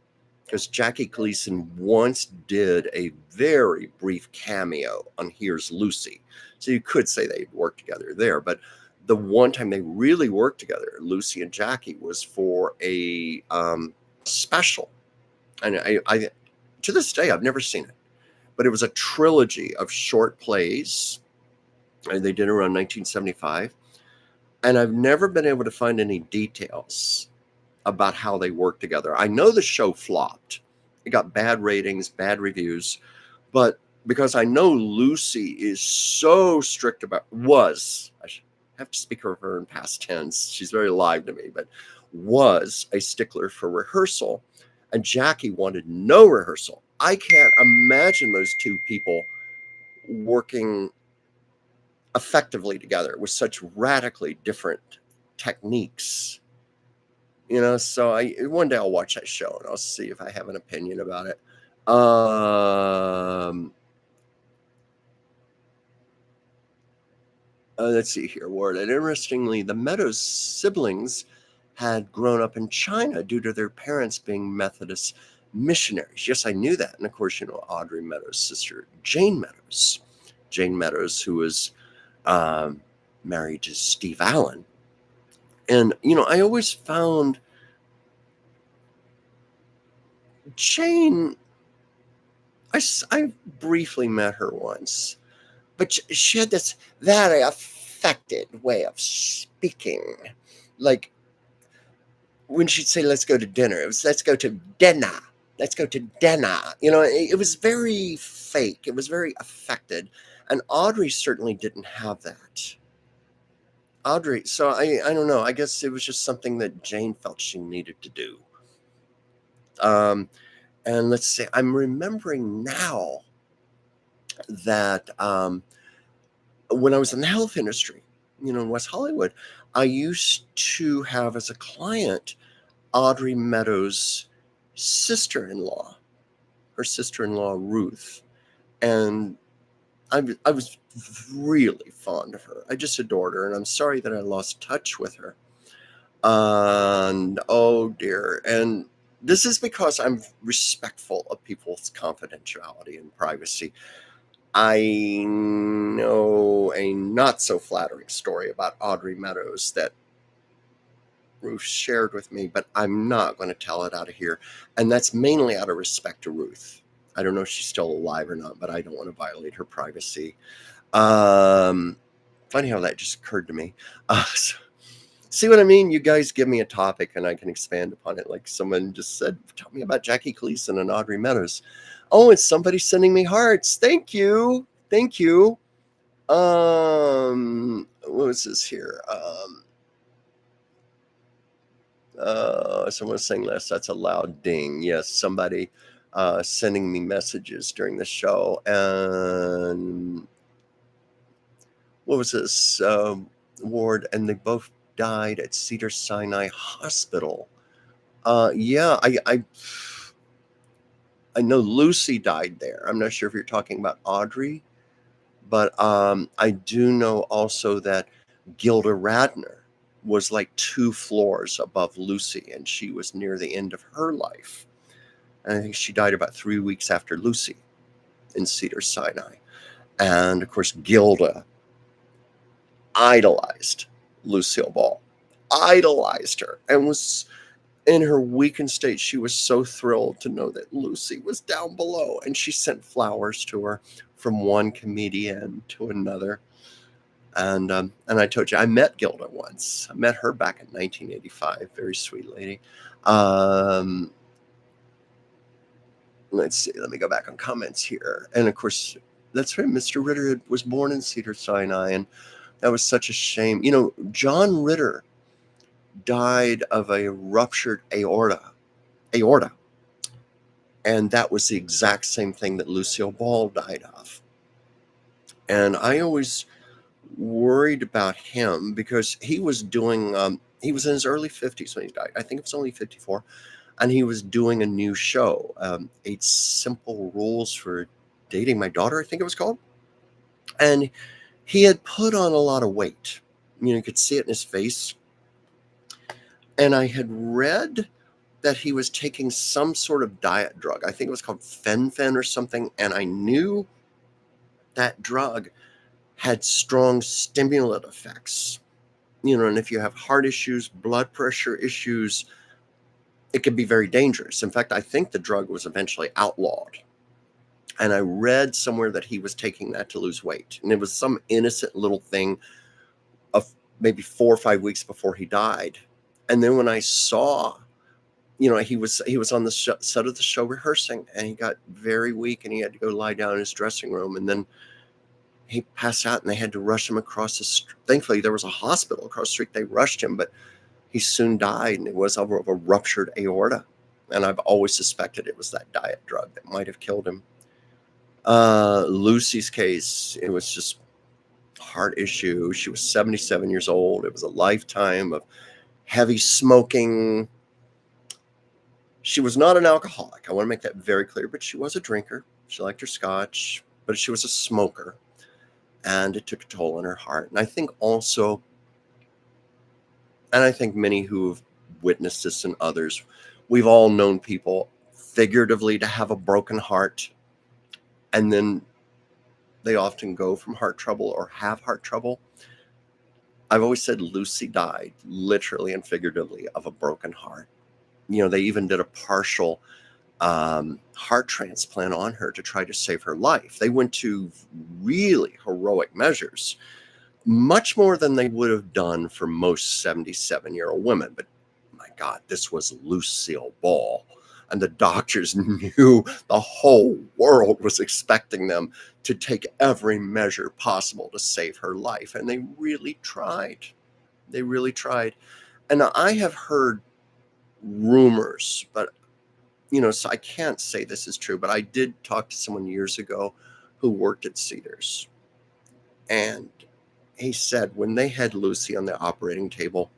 because Jackie Gleason once did a very brief cameo on Here's Lucy. So you could say they worked together there, but the one time they really worked together, Lucy and Jackie, was for a special. And I to this day, I've never seen it, but it was a trilogy of short plays, and they did it around 1975. And I've never been able to find any details about how they worked together. I know the show flopped. It got bad ratings, bad reviews, but because I know Lucy is so strict about, I have to speak of her in past tense. She's very alive to me, but was a stickler for rehearsal. And Jackie wanted no rehearsal. I can't imagine those two people working effectively together with such radically different techniques. So one day I'll watch that show and I'll see if I have an opinion about it. Let's see here, Ward. And interestingly, the Meadows siblings had grown up in China due to their parents being Methodist missionaries. Yes, I knew that. And of course, Audrey Meadows' sister, Jane Meadows. Jane Meadows, who was married to Steve Allen. And, I always found Jane, I briefly met her once, but she had this very affected way of speaking. Like when she'd say, let's go to dinner, it was, let's go to dinner. Let's go to dinner. It was very fake. It was very affected. And Audrey certainly didn't have that. Audrey, so I don't know. I guess it was just something that Jane felt she needed to do. And let's see, I'm remembering now that when I was in the health industry, in West Hollywood, I used to have as a client Audrey Meadows' sister-in-law, her sister-in-law Ruth, and I was really fond of her. I just adored her, and I'm sorry that I lost touch with her. And oh dear, and this is because I'm respectful of people's confidentiality and privacy. I know a not so flattering story about Audrey Meadows that Ruth shared with me, but I'm not going to tell it out of here. And that's mainly out of respect to Ruth. I don't know if she's still alive or not, but I don't want to violate her privacy. Funny how that just occurred to me. See what I mean? You guys give me a topic and I can expand upon it. Like someone just said, tell me about Jackie Gleason and Audrey Meadows. Oh, it's somebody sending me hearts. Thank you. Thank you. What was this here? Someone's saying this. That's a loud ding. Yes, somebody sending me messages during the show. And what was this? Ward, and they both died at Cedars-Sinai Hospital. Yeah, I know Lucy died there. I'm not sure if you're talking about Audrey, but I do know also that Gilda Radner was like 2 floors above Lucy, and she was near the end of her life. And I think she died about 3 weeks after Lucy in Cedars-Sinai. And of course, Gilda idolized Lucille Ball, idolized her, and was in her weakened state. She was so thrilled to know that Lucy was down below, and she sent flowers to her from one comedian to another. And I told you, I met Gilda once. I met her back in 1985. Very sweet lady. Let's see. Let me go back on comments here. And of course, that's right. Mr. Ritter was born in Cedars-Sinai, and that was such a shame. John Ritter died of a ruptured aorta. And that was the exact same thing that Lucille Ball died of. And I always worried about him because he was doing, he was in his early 50s when he died. I think it was only 54. And he was doing a new show, 8 Simple Rules for Dating My Daughter, I think it was called. And he had put on a lot of weight. You could see it in his face. And I had read that he was taking some sort of diet drug. I think it was called Fen-Phen or something. And I knew that drug had strong stimulant effects. And if you have heart issues, blood pressure issues, it can be very dangerous. In fact, I think the drug was eventually outlawed. And I read somewhere that he was taking that to lose weight. And it was some innocent little thing of maybe 4 or 5 weeks before he died. And then when I saw he was on the set of the show rehearsing, and he got very weak, and he had to go lie down in his dressing room, and then he passed out, and they had to rush him across the street. Thankfully, there was a hospital across the street. They rushed him, but he soon died, and it was over a ruptured aorta. And I've always suspected it was that diet drug that might have killed him. Lucy's case, it was just heart issue. She was 77 years old. It was a lifetime of heavy smoking. She was not an alcoholic. I want to make that very clear, but she was a drinker. She liked her scotch, but she was a smoker, and it took a toll on her heart. And I think also, and I think many who have witnessed this and others, we've all known people figuratively to have a broken heart, and then they often go from heart trouble or have heart trouble. I've always said Lucy died literally and figuratively of a broken heart. They even did a partial heart transplant on her to try to save her life. They went to really heroic measures, much more than they would have done for most 77-year-old women. But my God, this was Lucille Ball. And the doctors knew the whole world was expecting them to take every measure possible to save her life. And they really tried. They really tried. And I have heard rumors, but, so I can't say this is true, but I did talk to someone years ago who worked at Cedars. And he said when they had Lucy on the operating table,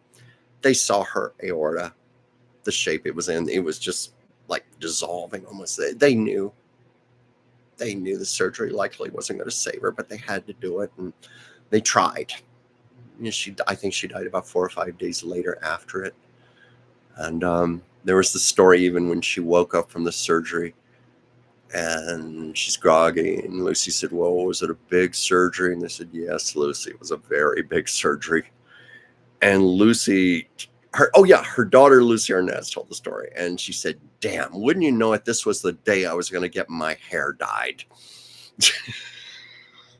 they saw her aorta, the shape it was in. It was just like dissolving almost. They knew the surgery likely wasn't going to save her, but they had to do it, and they tried. I think she died about 4 or 5 days later after it. And there was the story even when she woke up from the surgery, and she's groggy, and Lucy said, "Well, was it a big surgery?" And they said, "Yes, Lucy, it was a very big surgery." And Lucy, her daughter Lucie Arnaz told the story, and she said, "Damn, wouldn't you know it, this was the day I was going to get my hair dyed."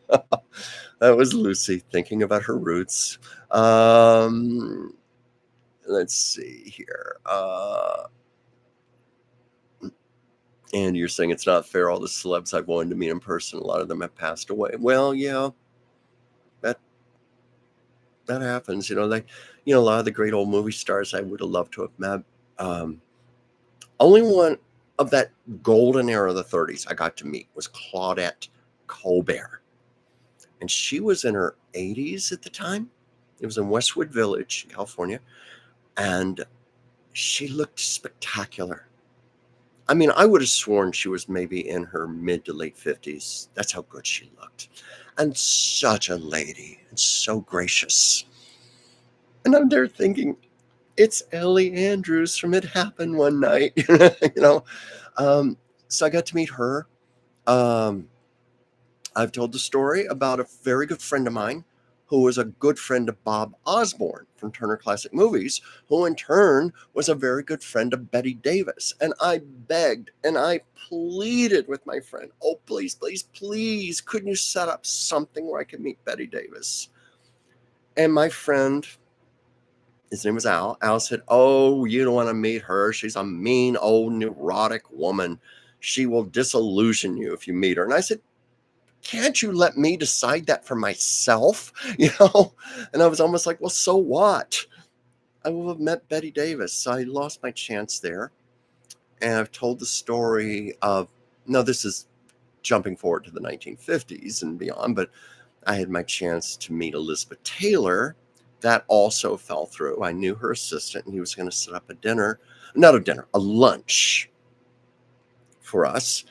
That was Lucy thinking about her roots. Let's see here. And you're saying it's not fair. All the celebs I've wanted to meet in person, a lot of them have passed away. Well, yeah, that happens. A lot of the great old movie stars I would have loved to have met. Only one of that golden era of the 30s I got to meet was Claudette Colbert. And she was in her 80s at the time. It was in Westwood Village, California. And she looked spectacular. I mean, I would have sworn she was maybe in her mid to late 50s. That's how good she looked. And such a lady, and so gracious. And I'm there thinking, it's Ellie Andrews from It Happened One Night. So I got to meet her. I've told the story about a very good friend of mine who was a good friend of Bob Osborne from Turner Classic Movies, who in turn was a very good friend of Betty Davis. And I begged and I pleaded with my friend, "Oh, please, please, please, couldn't you set up something where I could meet Betty Davis?" And my friend, his name was Al. Al said, "Oh, you don't want to meet her. She's a mean, old, neurotic woman. She will disillusion you if you meet her." And I said, "Can't you let me decide that for myself?" And I was almost like, well, so what? I will have met Betty Davis. So I lost my chance there. And I've told the story of, now this is jumping forward to the 1950s and beyond, but I had my chance to meet Elizabeth Taylor. That also fell through. I knew her assistant, and he was going to set up a lunch for us.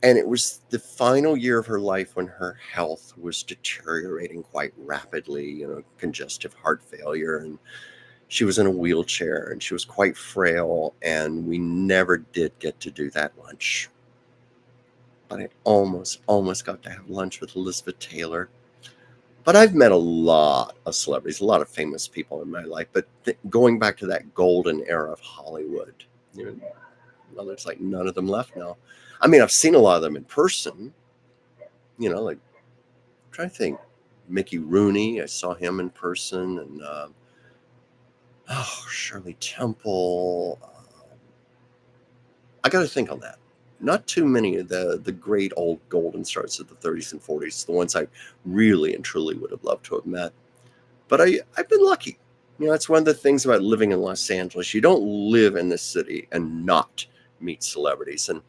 And it was the final year of her life when her health was deteriorating quite rapidly, congestive heart failure. And she was in a wheelchair, and she was quite frail. And we never did get to do that lunch. But I almost got to have lunch with Elizabeth Taylor. But I've met a lot of celebrities, a lot of famous people in my life. But going back to that golden era of Hollywood, well, there's like none of them left now. I mean, I've seen a lot of them in person, like, I'm trying to think, Mickey Rooney, I saw him in person, and Shirley Temple, I got to think on that. Not too many of the great old golden stars of the 30s and 40s, the ones I really and truly would have loved to have met. But I've been lucky. It's one of the things about living in Los Angeles. You don't live in this city and not meet celebrities. And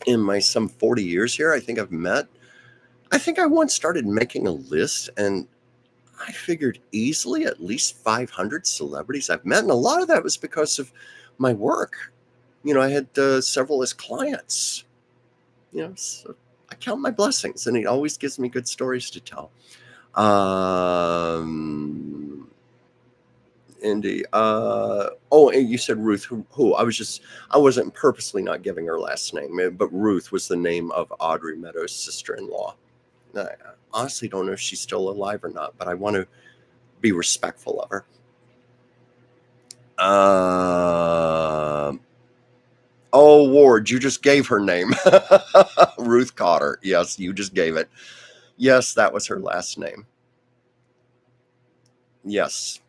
in my some 40 years here, I think I once started making a list, and I figured easily at least 500 celebrities I've met. And a lot of that was because of my work. I had several as clients. So I count my blessings, and it always gives me good stories to tell. Indy. And you said Ruth. Who? I wasn't purposely not giving her last name, but Ruth was the name of Audrey Meadows' sister-in-law. I honestly don't know if she's still alive or not, but I want to be respectful of her. Oh, Ward, you just gave her name. Ruth Cotter. Yes, you just gave it. Yes, that was her last name. Yes,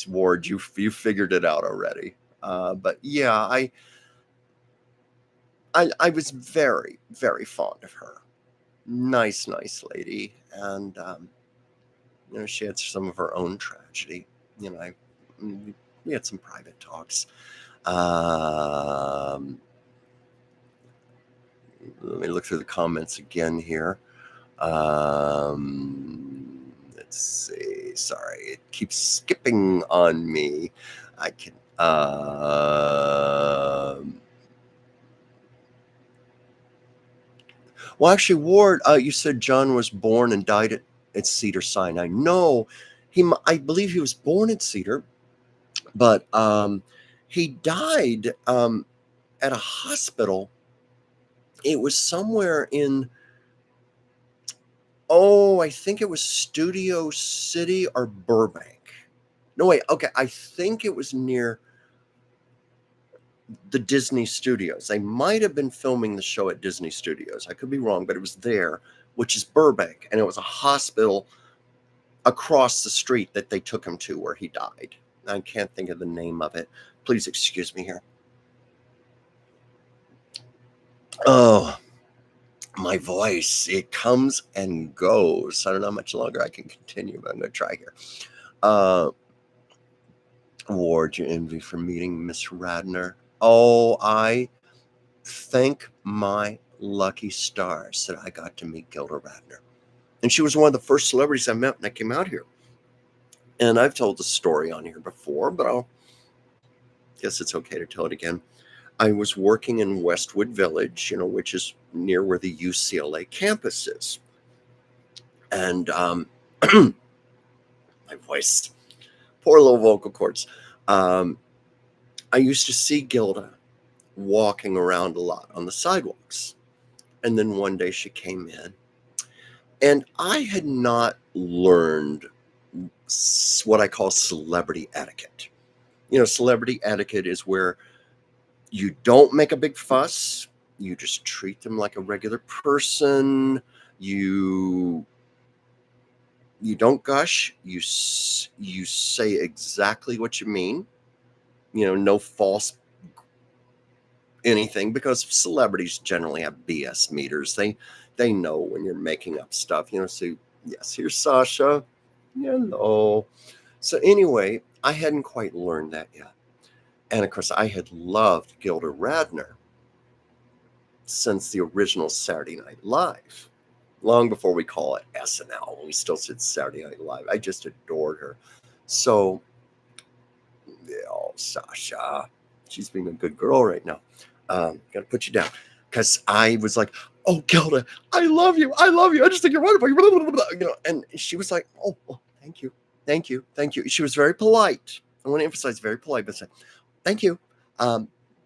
Ward, you figured it out already. But yeah, I was very, very fond of her. Nice lady, and she had some of her own tragedy. We had some private talks. Let me look through the comments again here. Let's see. Sorry, it keeps skipping on me. I can. Well, actually, Ward, you said John was born and died at Cedar Sinai. No, I believe he was born at Cedar, but he died at a hospital. It was somewhere in, I think it was Studio City or Burbank. No, wait, okay, I think it was near the Disney Studios. They might have been filming the show at Disney Studios. I could be wrong, but it was there, which is Burbank, and it was a hospital across the street that they took him to where he died. I can't think of the name of it. Please excuse me here. Oh, my voice, it comes and goes. I don't know how much longer I can continue, but I'm going to try here. Ward, you envy for meeting Miss Radner. Oh, I thank my lucky stars that I got to meet Gilda Radner. And she was one of the first celebrities I met when I came out here. And I've told the story on here before, but I guess it's okay to tell it again. I was working in Westwood Village, which is near where the UCLA campus is. And my voice, poor little vocal cords. I used to see Gilda walking around a lot on the sidewalks. And then one day she came in, and I had not learned what I call celebrity etiquette. Celebrity etiquette is where you don't make a big fuss. You just treat them like a regular person. You don't gush. You say exactly what you mean. No false anything, because celebrities generally have BS meters. They know when you're making up stuff. So yes, here's Sasha. Hello. So anyway, I hadn't quite learned that yet. And of course, I had loved Gilda Radner since the original Saturday Night Live, long before we call it SNL. We still said Saturday Night Live. I just adored her. So, Sasha, she's being a good girl right now. Gotta put you down, because I was like, oh, Gilda, I love you. I just think you're wonderful. And she was like, oh, thank you. She was very polite. I want to emphasize very polite, but said, thank you.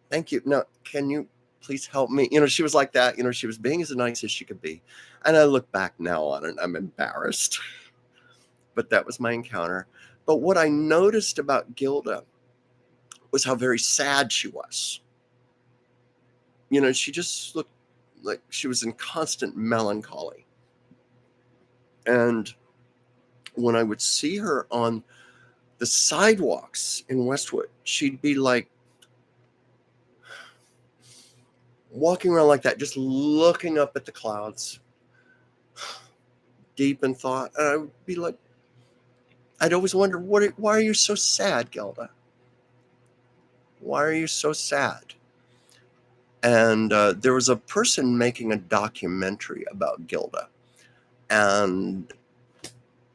Thank you. Now, can you please help me? She was like that. She was being as nice as she could be. And I look back now on it, and I'm embarrassed. But that was my encounter. But what I noticed about Gilda was how very sad she was. She just looked like she was in constant melancholy. And when I would see her on the sidewalks in Westwood, she'd be like, walking around like that, just looking up at the clouds, deep in thought. And I would be like, I'd always wonder, why are you so sad, Gilda? Why are you so sad? And there was a person making a documentary about Gilda. And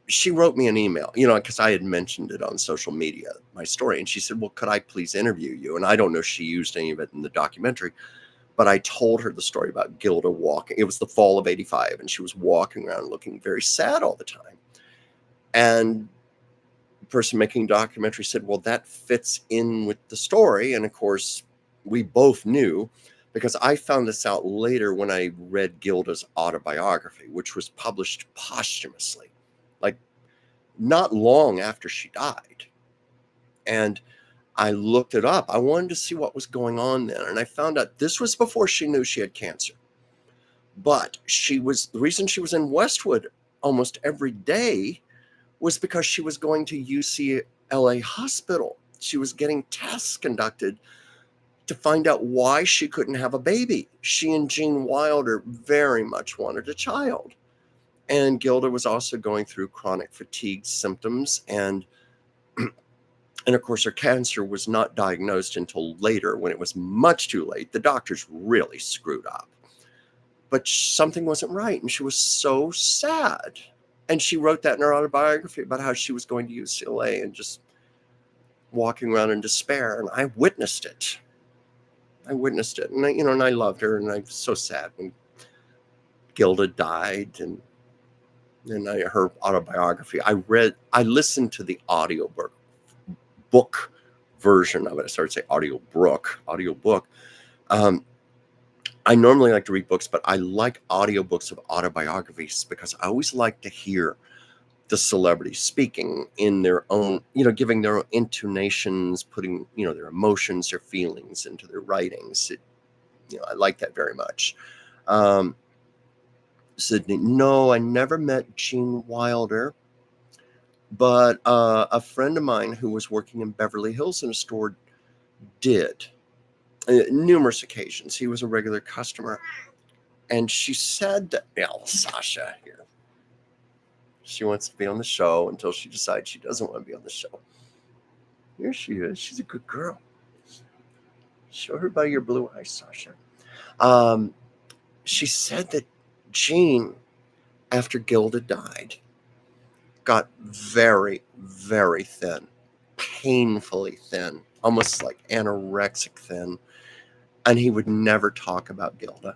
she wrote me an email, because I had mentioned it on social media, my story. And she said, well, could I please interview you? And I don't know if she used any of it in the documentary, but I told her the story about Gilda walking. It was the fall of '85, and she was walking around looking very sad all the time. And the person making the documentary said, well, that fits in with the story. And of course, we both knew, because I found this out later when I read Gilda's autobiography, which was published posthumously, like not long after she died. And I looked it up. I wanted to see what was going on then. And I found out this was before she knew she had cancer. But the reason she was in Westwood almost every day was because she was going to UCLA Hospital. She was getting tests conducted to find out why she couldn't have a baby. She and Gene Wilder very much wanted a child. And Gilda was also going through chronic fatigue symptoms. And of course, her cancer was not diagnosed until later, when it was much too late. The doctors really screwed up. But something wasn't right, and she was so sad. And she wrote that in her autobiography about how she was going to UCLA and just walking around in despair. And I witnessed it. And I loved her, and I was so sad when Gilda died. And her autobiography, I listened to the book version of it. I started to say audiobook. I normally like to read books, but I like audiobooks of autobiographies because I always like to hear the celebrities speaking in their own, giving their own intonations, putting, their emotions, their feelings into their writings. I like that very much. Sydney, no, I never met Gene Wilder, but a friend of mine who was working in Beverly Hills in a store did. Numerous occasions. He was a regular customer. And she said that, Sasha here, she wants to be on the show until she decides she doesn't want to be on the show. Here she is. She's a good girl. Show her by your blue eyes, Sasha. She said that Gene, after Gilda died, got very, very thin, painfully thin, almost like anorexic thin. And he would never talk about Gilda,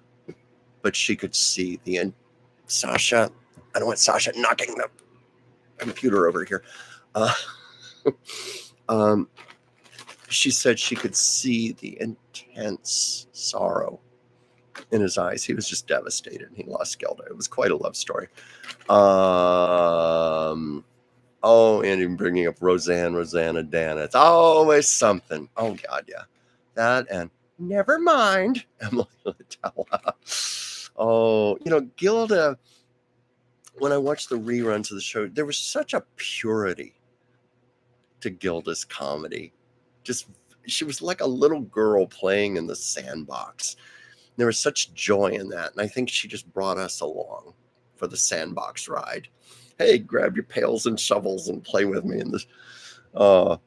but she could see the end. Sasha, I don't want Sasha knocking the computer over here. She said she could see the intense sorrow in his eyes. He was just devastated, and he lost Gilda. It was quite a love story. And even bringing up Rosanna Dana. It's always something. Oh, God, yeah. That and never mind, Emily Littella. Oh, Gilda, when I watched the reruns of the show, there was such a purity to Gilda's comedy. She was like a little girl playing in the sandbox. There was such joy in that. And I think she just brought us along for the sandbox ride. Hey, grab your pails and shovels and play with me in this. Yeah,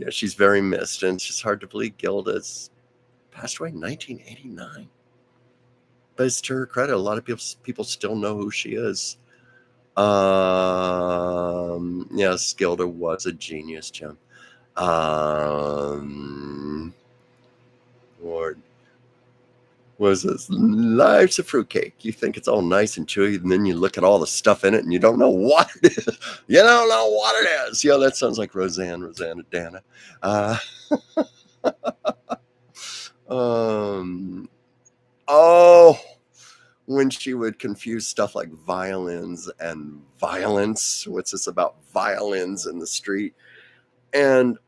she's very missed. And it's just hard to believe Gilda's passed away in 1989. But it's to her credit, a lot of people still know who she is. Yes, Gilda was a genius, Jim. Lord, was this? Life's a fruitcake. You think it's all nice and chewy, and then you look at all the stuff in it, and you don't know what it is. You don't know what it is. Yeah, that sounds like Rosanna Dana. When she would confuse stuff like violins and violence. What's this about violins in the street? And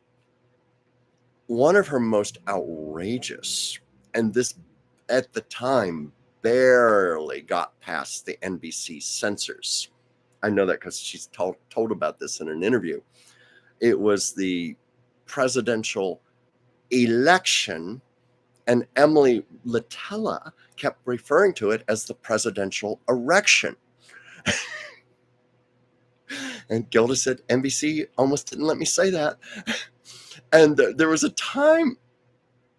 one of her most outrageous, and this at the time barely got past the NBC censors. I know that because she's told about this in an interview. It was the presidential election And Emily Litella kept referring to it as the presidential erection. And Gilda said, NBC almost didn't let me say that. And there was a time,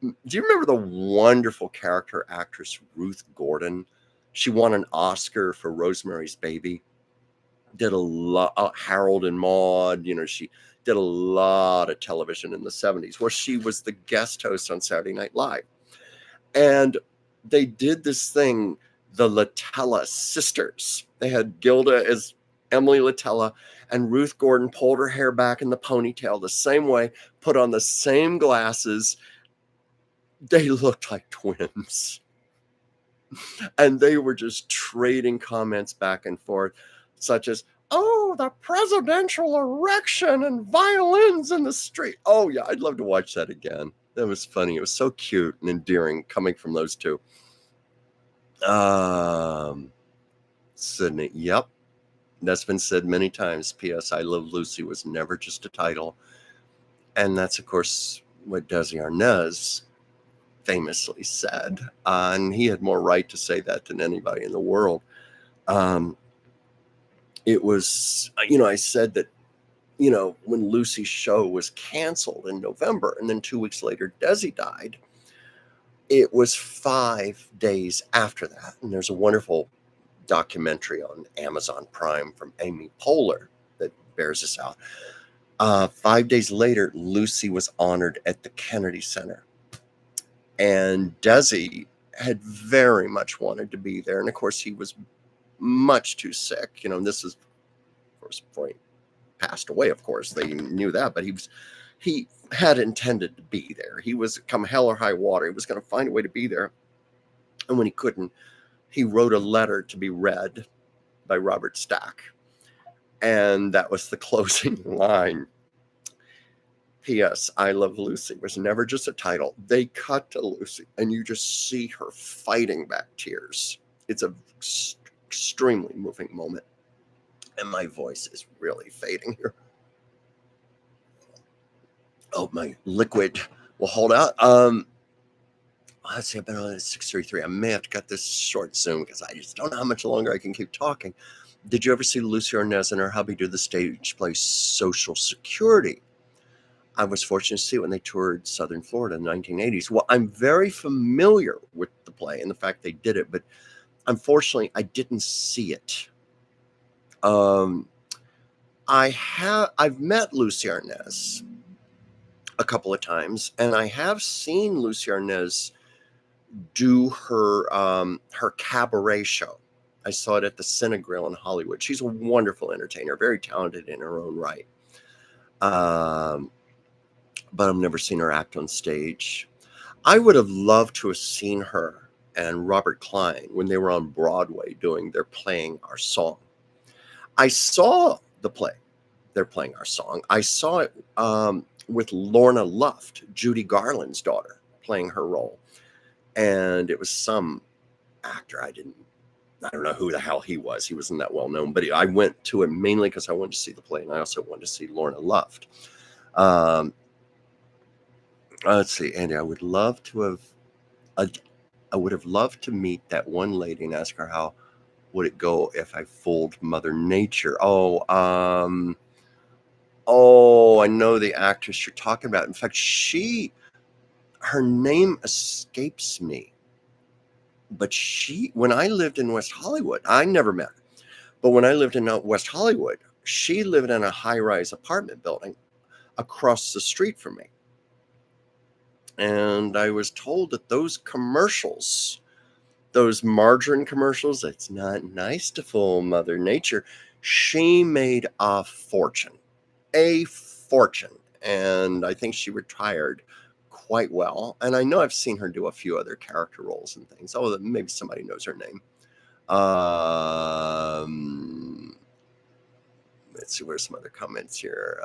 do you remember the wonderful character actress Ruth Gordon? She won an Oscar for Rosemary's Baby. Did a lot, Harold and Maude, she did a lot of television in the 70s, where she was the guest host on Saturday Night Live. And they did this thing, the Litella sisters. They had Gilda as Emily Litella, and Ruth Gordon pulled her hair back in the ponytail the same way, put on the same glasses. They looked like twins. And they were just trading comments back and forth, such as, oh, the presidential erection and violins in the street. Oh, yeah, I'd love to watch that again. That was funny. It was so cute and endearing coming from those two. Sydney, yep. That's been said many times. P.S. I Love Lucy was never just a title. And that's, of course, what Desi Arnaz famously said. And he had more right to say that than anybody in the world. It was, I said that, when Lucy's show was canceled in November, and then 2 weeks later, Desi died, it was 5 days after that. And there's a wonderful documentary on Amazon Prime from Amy Poehler that bears this out. 5 days later, Lucy was honored at the Kennedy Center. And Desi had very much wanted to be there. And of course, he was much too sick. This is, of course, before he passed away, of course. They knew that, but he had intended to be there. He was, come hell or high water, he was going to find a way to be there. And when he couldn't, he wrote a letter to be read by Robert Stack. And that was the closing line. P.S. I Love Lucy was never just a title. They cut to Lucy, and you just see her fighting back tears. It's an extremely moving moment. And my voice is really fading here. Oh, my liquid will hold out. Let's see, I've been on at 6:33. I may have to cut this short soon because I just don't know how much longer I can keep talking. Did you ever see Lucille Arnaz and her hubby do the stage play Social Security? I was fortunate to see it when they toured Southern Florida in the 1980s. Well, I'm very familiar with the play and the fact they did it, but unfortunately, I didn't see it. I've met Lucy Arnaz a couple of times, and I have seen Lucy Arnaz do her cabaret show. I saw it at the Cinegrill in Hollywood. She's a wonderful entertainer, very talented in her own right. But I've never seen her act on stage. I would have loved to have seen her and Robert Klein when they were on Broadway doing They're Playing Our Song. I saw the play, They're Playing Our Song. I saw it with Lorna Luft, Judy Garland's daughter, playing her role. And it was some actor. I don't know who the hell he was. He wasn't that well known, but I went to it mainly because I wanted to see the play, and I also wanted to see Lorna Luft. Let's see, Andy, I would have loved to meet that one lady and ask her how would it go if I fooled Mother Nature. I know the actress you're talking about. In fact, her name escapes me. But when I lived in West Hollywood, I never met her. But when I lived in West Hollywood, she lived in a high-rise apartment building across the street from me. And I was told that those commercials, those margarine commercials, it's not nice to fool Mother Nature. She made a fortune. And I think she retired quite well. And I know I've seen her do a few other character roles and things. Oh, maybe somebody knows her name. Let's see, where's some other comments here?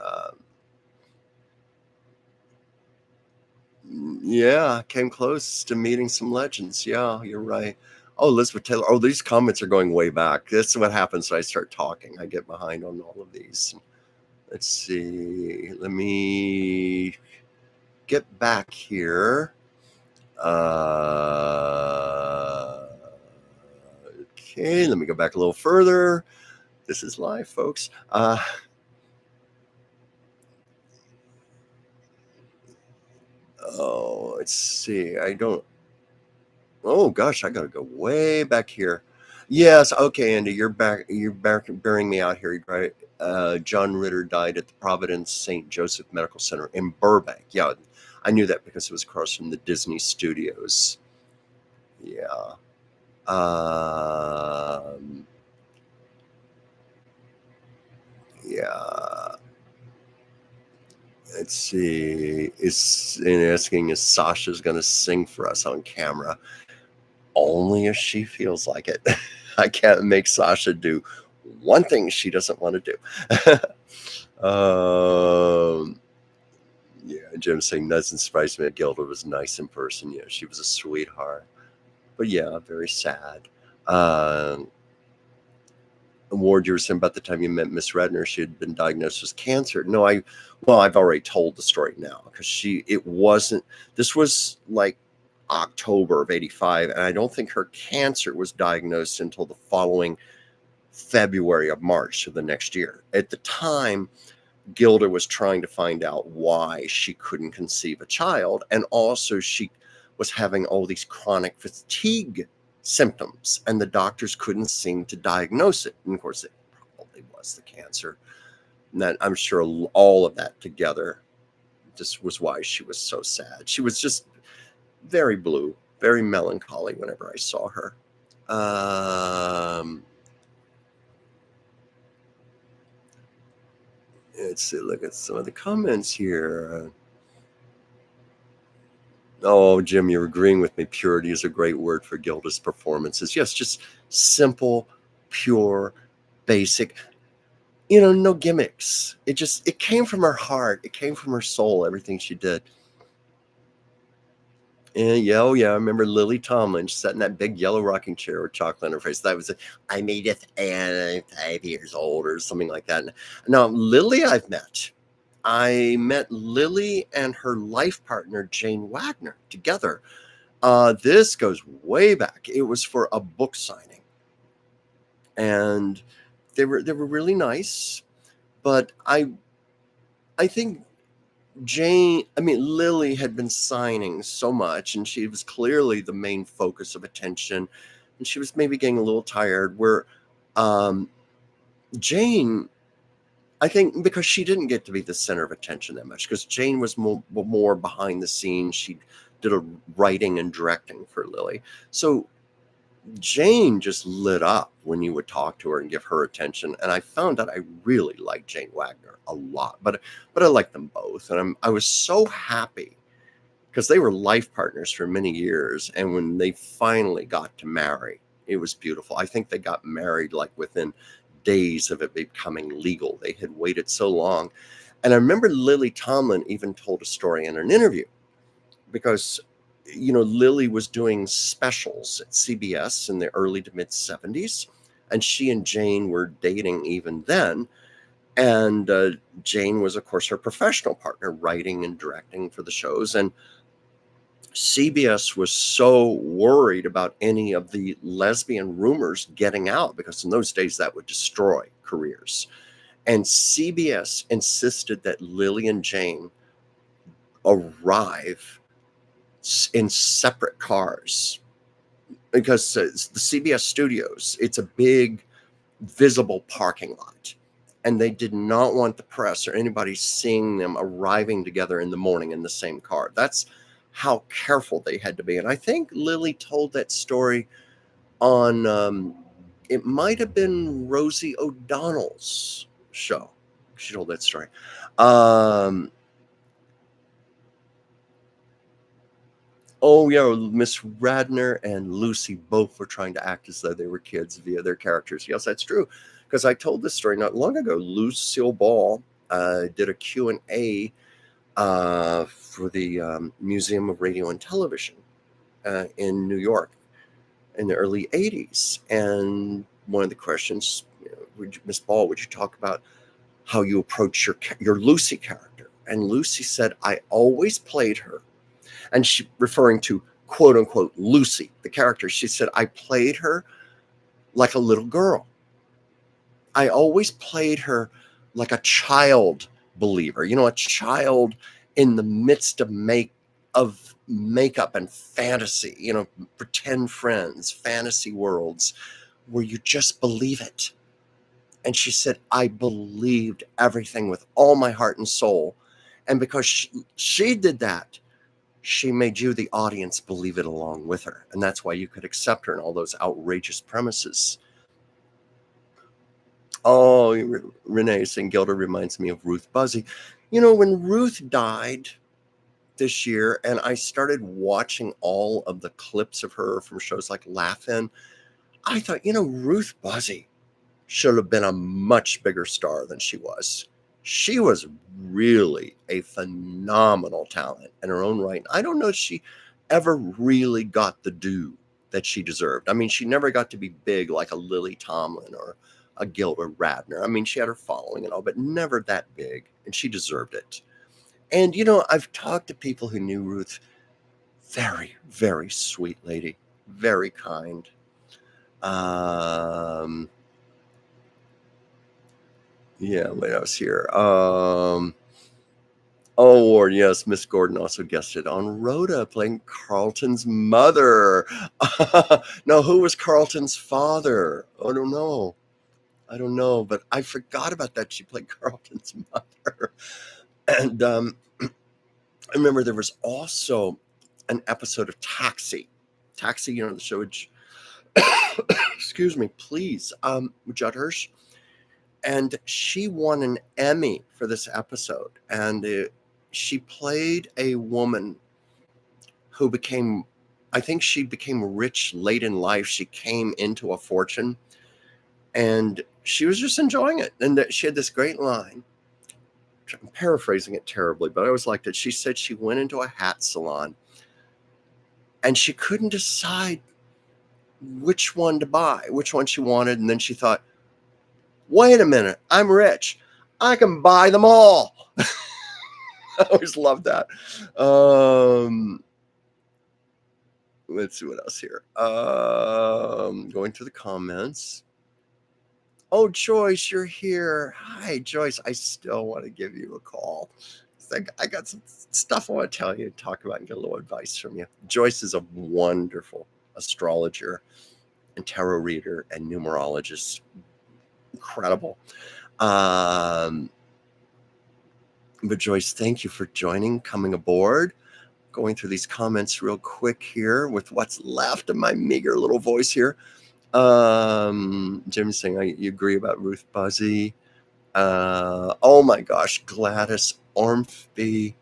Yeah, came close to meeting some legends. Yeah, you're right. Oh, Elizabeth Taylor. Oh, these comments are going way back. This is what happens when I start talking. I get behind on all of these. Let's see. Let me get back here. Okay, let me go back a little further. This is live, folks. Oh, let's see. Oh gosh, I gotta go way back here. Yes, okay, Andy, you're back. You're back, bearing me out here. Right? John Ritter died at the Providence St. Joseph Medical Center in Burbank. Yeah, I knew that because it was across from the Disney Studios. Yeah. Um, yeah. Let's see. Is asking if Sasha's going to sing for us on camera. Only if she feels like it. I can't make Sasha do one thing she doesn't want to do. Yeah, Jim saying doesn't surprise me. Gilda was nice in person. Yeah, she was a sweetheart. But yeah, very sad. Ward, you were saying about the time you met Miss Redner, she had been diagnosed with cancer. No, I've already told the story now because this was like October of 85, and I don't think her cancer was diagnosed until the following February of March of the next year. At the time, Gilda was trying to find out why she couldn't conceive a child, and also she was having all these chronic fatigue symptoms, and the doctors couldn't seem to diagnose it. And of course, it probably was the cancer. And that, I'm sure all of that together just was why she was so sad. She was just very blue, very melancholy whenever I saw her. Let's see, look at some of the comments here. Oh, Jim, you're agreeing with me. Purity is a great word for Gilda's performances. Yes, just simple, pure, basic. No gimmicks. It came from her heart. It came from her soul, everything she did. And yeah, oh yeah, I remember Lily Tomlin. She sat in that big yellow rocking chair with chocolate on her face. That was I made it, and I'm 5 years old or something like that. Now, Lily I've met. I met Lily and her life partner, Jane Wagner, together. This goes way back. It was for a book signing. And they were really nice. But I think Lily had been signing so much, and she was clearly the main focus of attention, and she was maybe getting a little tired, where Jane, I think because she didn't get to be the center of attention that much, because Jane was more behind the scenes. She did a writing and directing for Lily. So Jane just lit up when you would talk to her and give her attention. And I found that I really liked Jane Wagner a lot, but I liked them both. And I was so happy because they were life partners for many years. And when they finally got to marry, it was beautiful. I think they got married like within days of it becoming legal. They had waited so long. And I remember Lily Tomlin even told a story in an interview because Lily was doing specials at CBS in the early to mid 70s, and she and Jane were dating even then. And Jane was, of course, her professional partner, writing and directing for the shows. And CBS was so worried about any of the lesbian rumors getting out, because in those days that would destroy careers. And CBS insisted that Lily and Jane arrive in separate cars, because the CBS studios, it's a big visible parking lot, and they did not want the press or anybody seeing them arriving together in the morning in the same car. That's how careful they had to be. And I think Lily told that story on it might have been Rosie O'Donnell's show. She told that story. Oh yeah, Miss Radner and Lucy both were trying to act as though they were kids via their characters. Yes, that's true. Because I told this story not long ago. Lucille Ball did a Q&A for the Museum of Radio and Television in New York in the early 80s. And one of the questions, Miss Ball, would you talk about how you approach your Lucy character? And Lucy said, I always played her. And she referring to quote unquote Lucy, the character. She said, I played her like a little girl. I always played her like a child believer, a child in the midst of makeup and fantasy, pretend friends, fantasy worlds where you just believe it. And she said, I believed everything with all my heart and soul. And because she did that, she made you, the audience, believe it along with her. And that's why you could accept her in all those outrageous premises. Oh, Renee saying Gilda reminds me of Ruth Buzzy. When Ruth died this year, and I started watching all of the clips of her from shows like Laugh-In, I thought, Ruth Buzzy should have been a much bigger star than she was. She was really a phenomenal talent in her own right. I don't know if she ever really got the due that she deserved. I mean, she never got to be big like a Lily Tomlin or a Gilda Radner. I mean, she had her following and all, but never that big, and she deserved it. And, I've talked to people who knew Ruth. Very, very sweet lady, very kind. Yeah, what else here? Ward, yes, Miss Gordon also guested on Rhoda playing Carlton's mother. No, who was Carlton's father? I don't know, but I forgot about that. She played Carlton's mother. And I remember there was also an episode of Taxi, the show with, excuse me, please, Judd Hirsch. And she won an Emmy for this episode. And she played a woman who I think she became rich late in life. She came into a fortune and she was just enjoying it. And she had this great line. I'm paraphrasing it terribly, but I always liked it. She said she went into a hat salon and she couldn't decide which one to buy, which one she wanted. And then she thought, wait a minute, I'm rich. I can buy them all. I always loved that. Let's see what else here. Going through the comments. Oh, Joyce, you're here. Hi, Joyce. I still want to give you a call. I got some stuff I want to tell you, talk about, and get a little advice from you. Joyce is a wonderful astrologer and tarot reader and numerologist. Incredible. But Joyce, thank you for coming aboard. Going through these comments real quick here with what's left of my meager little voice here. Jimmy's saying, you agree about Ruth Buzzy. Oh my gosh, Gladys Ormsby.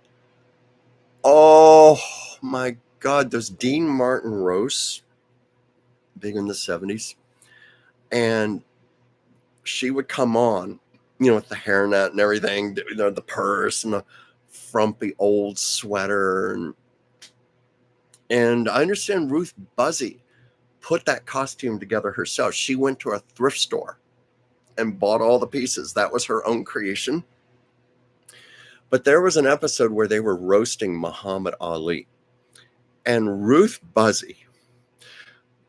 Oh my God, those Dean Martin roasts, big in the 70s. And she would come on, with the hairnet and everything, the purse and the frumpy old sweater. And I understand Ruth Buzzy put that costume together herself. She went to a thrift store and bought all the pieces. That was her own creation. But there was an episode where they were roasting Muhammad Ali. And Ruth Buzzy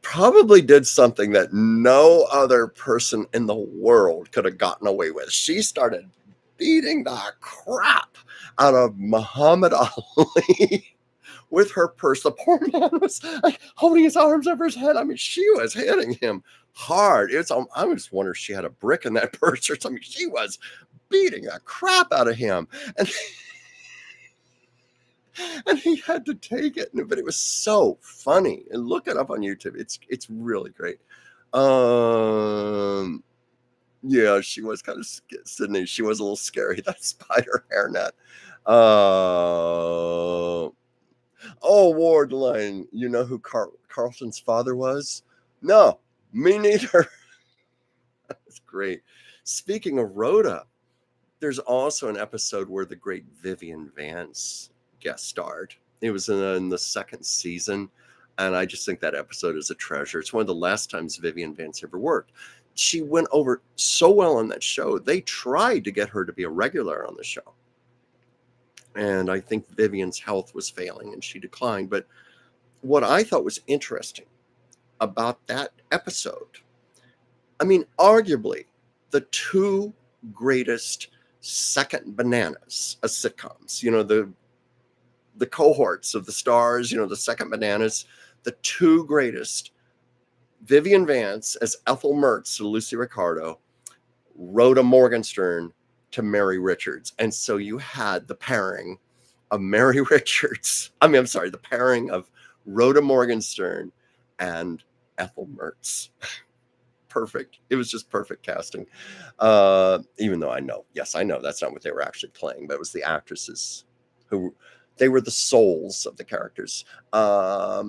probably did something that no other person in the world could have gotten away with. She started beating the crap out of Muhammad Ali with her purse. The poor man was like holding his arms over his head. I mean, she was hitting him hard. I was wondering if she had a brick in that purse or something. She was beating the crap out of him. And he had to take it, but it was so funny. And look it up on YouTube. It's really great. Yeah, she was kind of Sydney. She was a little scary. That spider hairnet. Ward Lane. You know who Carlton's father was? No, me neither. That's great. Speaking of Rhoda, there's also an episode where the great Vivian Vance guest starred. It was in the second season, and I just think that episode is a treasure. It's one of the last times Vivian Vance ever worked. She went over so well on that show. They tried to get her to be a regular on the show, and I think Vivian's health was failing and she declined. But what I thought was interesting about that episode, I mean, arguably the two greatest second bananas as sitcoms, the cohorts of the stars, the second bananas, the two greatest, Vivian Vance as Ethel Mertz to Lucy Ricardo, Rhoda Morgenstern to Mary Richards. And so you had the pairing of Mary Richards. I'm sorry, the pairing of Rhoda Morgenstern and Ethel Mertz. Perfect. It was just perfect casting. Even though I know that's not what they were actually playing, but it was the actresses who they were the souls of the characters. What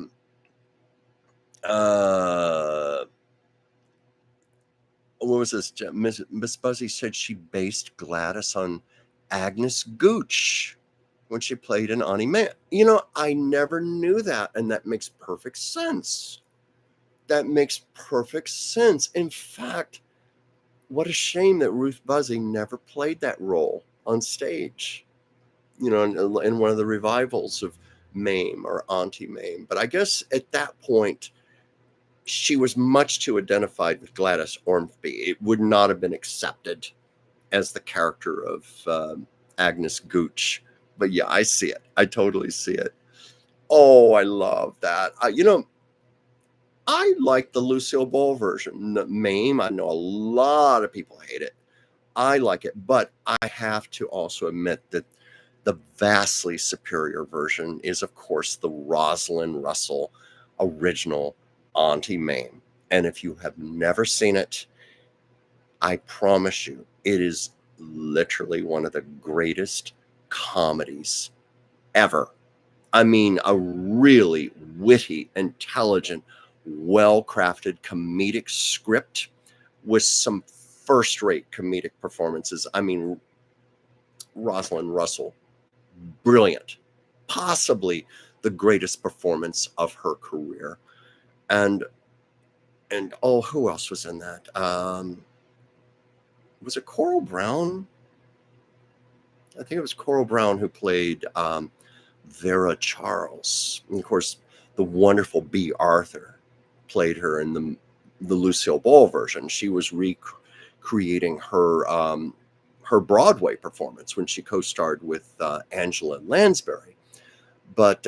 was this? Miss Buzzy said she based Gladys on Agnes Gooch when she played in Annie Man. I never knew that, and that makes perfect sense. That makes perfect sense. In fact, what a shame that Ruth Buzzy never played that role on stage, in one of the revivals of Mame or Auntie Mame. But I guess at that point, she was much too identified with Gladys Ormsby. It would not have been accepted as the character of Agnes Gooch. But yeah, I see it. I totally see it. Oh, I love that. I like the Lucille Ball version. Mame, I know a lot of people hate it. I like it, but I have to also admit that the vastly superior version is, of course, the Rosalind Russell original Auntie Mame. And if you have never seen it, I promise you, it is literally one of the greatest comedies ever. I mean, a really witty, intelligent, well-crafted comedic script with some first-rate comedic performances. I mean, Rosalind Russell, brilliant, possibly the greatest performance of her career. And oh, who else was in that? Was it Coral Brown? I think it was Coral Brown who played Vera Charles. And of course, the wonderful Bea Arthur played her in the Lucille Ball version. She was recreating her Broadway performance when she co-starred with Angela Lansbury. But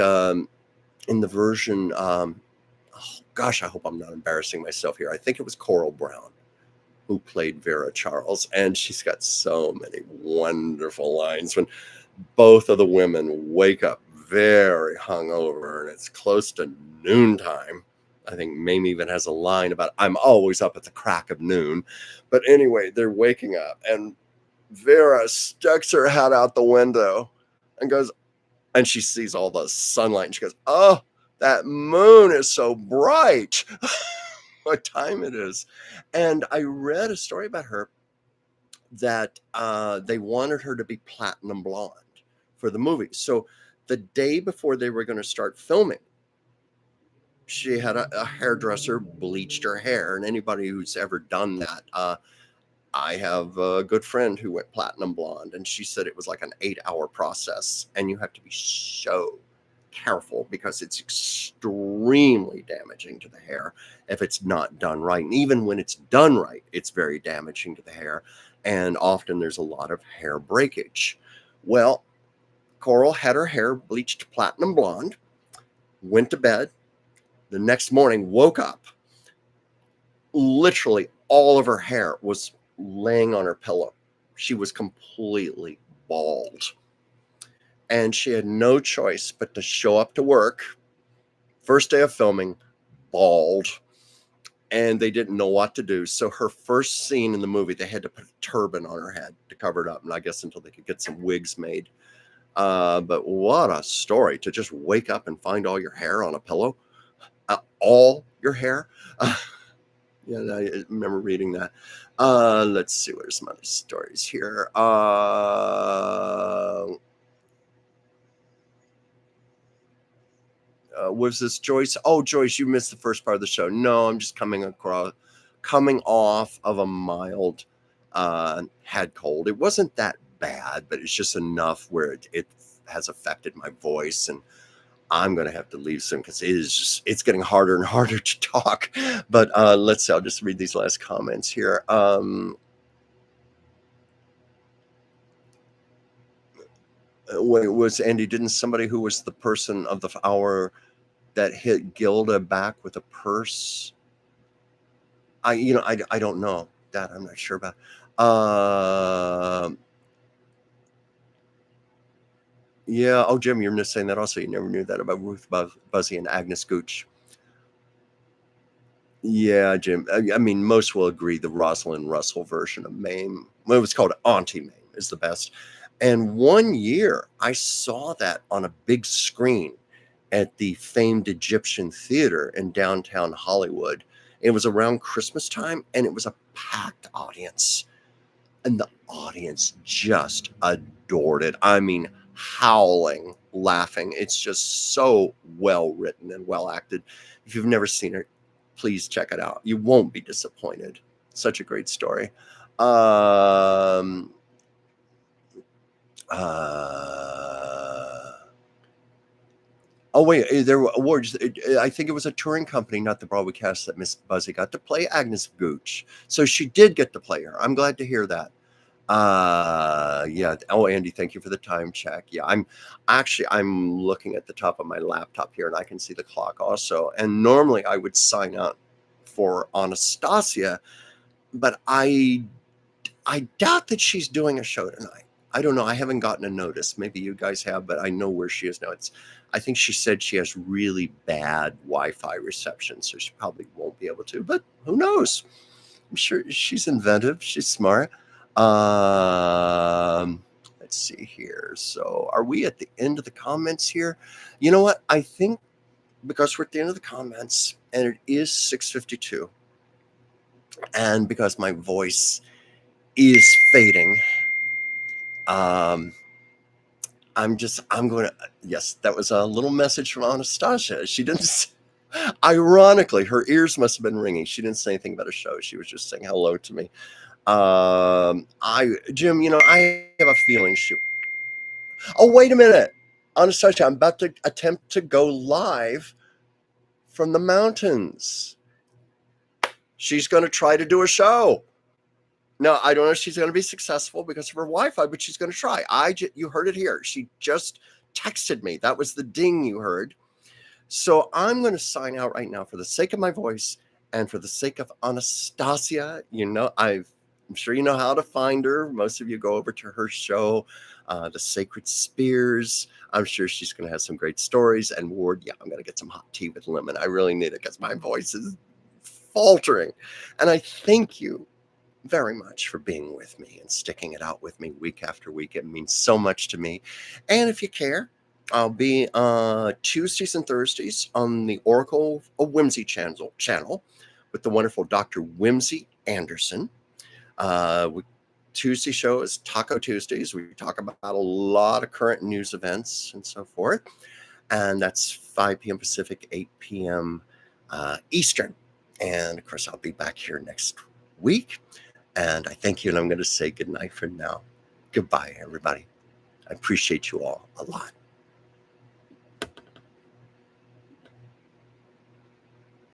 in the version, oh gosh, I hope I'm not embarrassing myself here. I think it was Coral Brown who played Vera Charles, and she's got so many wonderful lines when both of the women wake up very hungover and it's close to noontime. I think Mamie even has a line about, I'm always up at the crack of noon. But anyway, they're waking up and Vera sticks her head out the window and goes, and she sees all the sunlight and she goes, oh, that moon is so bright. What time it is. And I read a story about her that they wanted her to be platinum blonde for the movie. So the day before they were going to start filming, she had a hairdresser bleached her hair. And anybody who's ever done that, I have a good friend who went platinum blonde, and she said it was like an 8-hour process, and you have to be so careful because it's extremely damaging to the hair if it's not done right. And even when it's done right, it's very damaging to the hair. And often there's a lot of hair breakage. Well, Coral had her hair bleached platinum blonde, went to bed. The next morning, woke up. Literally all of her hair was laying on her pillow. She was completely bald. And she had no choice but to show up to work. First day of filming, bald. And they didn't know what to do. So her first scene in the movie, they had to put a turban on her head to cover it up. And I guess until they could get some wigs made. But what a story to just wake up and find all your hair on a pillow. All your hair. Yeah, I remember reading that. Let's see, where's some other stories here. Was this Joyce? Oh, Joyce, you missed the first part of the show. No, I'm just coming off of a mild head cold. It wasn't that bad, but it's just enough where it has affected my voice. And I'm going to have to leave soon because it's getting harder and harder to talk. But let's see, I'll just read these last comments here. Wait, was Andy, didn't somebody who was the person of the hour that hit Gilda back with a purse? I don't know that. I'm not sure about. Yeah. Oh, Jim, you're just saying that also. You never knew that about Ruth Buzzy and Agnes Gooch. Yeah, Jim. I mean, most will agree the Rosalind Russell version of Mame, well, it was called Auntie Mame, is the best. And one year I saw that on a big screen at the famed Egyptian Theater in downtown Hollywood. It was around Christmas time, and it was a packed audience. And the audience just adored it. I mean, howling, laughing. It's just so well written and well acted. If you've never seen it, please check it out. You won't be disappointed. Such a great story. Oh wait, there were awards. I think it was a touring company, not the Broadway cast, that Miss Buzzy got to play Agnes Gooch. So she did get to play her. I'm glad to hear that. Yeah. Oh, Andy, thank you for the time check. Yeah, I'm looking at the top of my laptop here, and I can see the clock also. And normally I would sign up for Anastasia, but I doubt that she's doing a show tonight. I don't know. I haven't gotten a notice. Maybe you guys have, but I know where she is now. I think she said she has really bad Wi-Fi reception, so she probably won't be able to, but who knows? I'm sure she's inventive. She's smart. Let's see here. So are we at the end of the comments here? You know what? I think because we're at the end of the comments and it is 6:52, and because my voice is fading, I'm going to, yes, that was a little message from Anastasia. She didn't, ironically, her ears must have been ringing. She didn't say anything about a show. She was just saying hello to me. Jim, I have a feeling oh, wait a minute. Anastasia, I'm about to attempt to go live from the mountains. She's going to try to do a show. No, I don't know if she's going to be successful because of her Wi-Fi, but she's going to try. You heard it here. She just texted me. That was the ding you heard. So I'm going to sign out right now for the sake of my voice and for the sake of Anastasia. I'm sure you know how to find her. Most of you go over to her show, The Sacred Spears. I'm sure she's going to have some great stories. And Ward, yeah, I'm going to get some hot tea with lemon. I really need it because my voice is faltering. And I thank you very much for being with me and sticking it out with me week after week. It means so much to me. And if you care, I'll be Tuesdays and Thursdays on the Oracle of Whimsy channel with the wonderful Dr. Whimsy Anderson. Tuesday show is Taco Tuesdays. We talk about a lot of current news events and so forth. And that's 5 p.m. Pacific, 8 p.m. Eastern. And of course, I'll be back here next week. And I thank you, and I'm going to say goodnight for now. Goodbye, everybody. I appreciate you all a lot.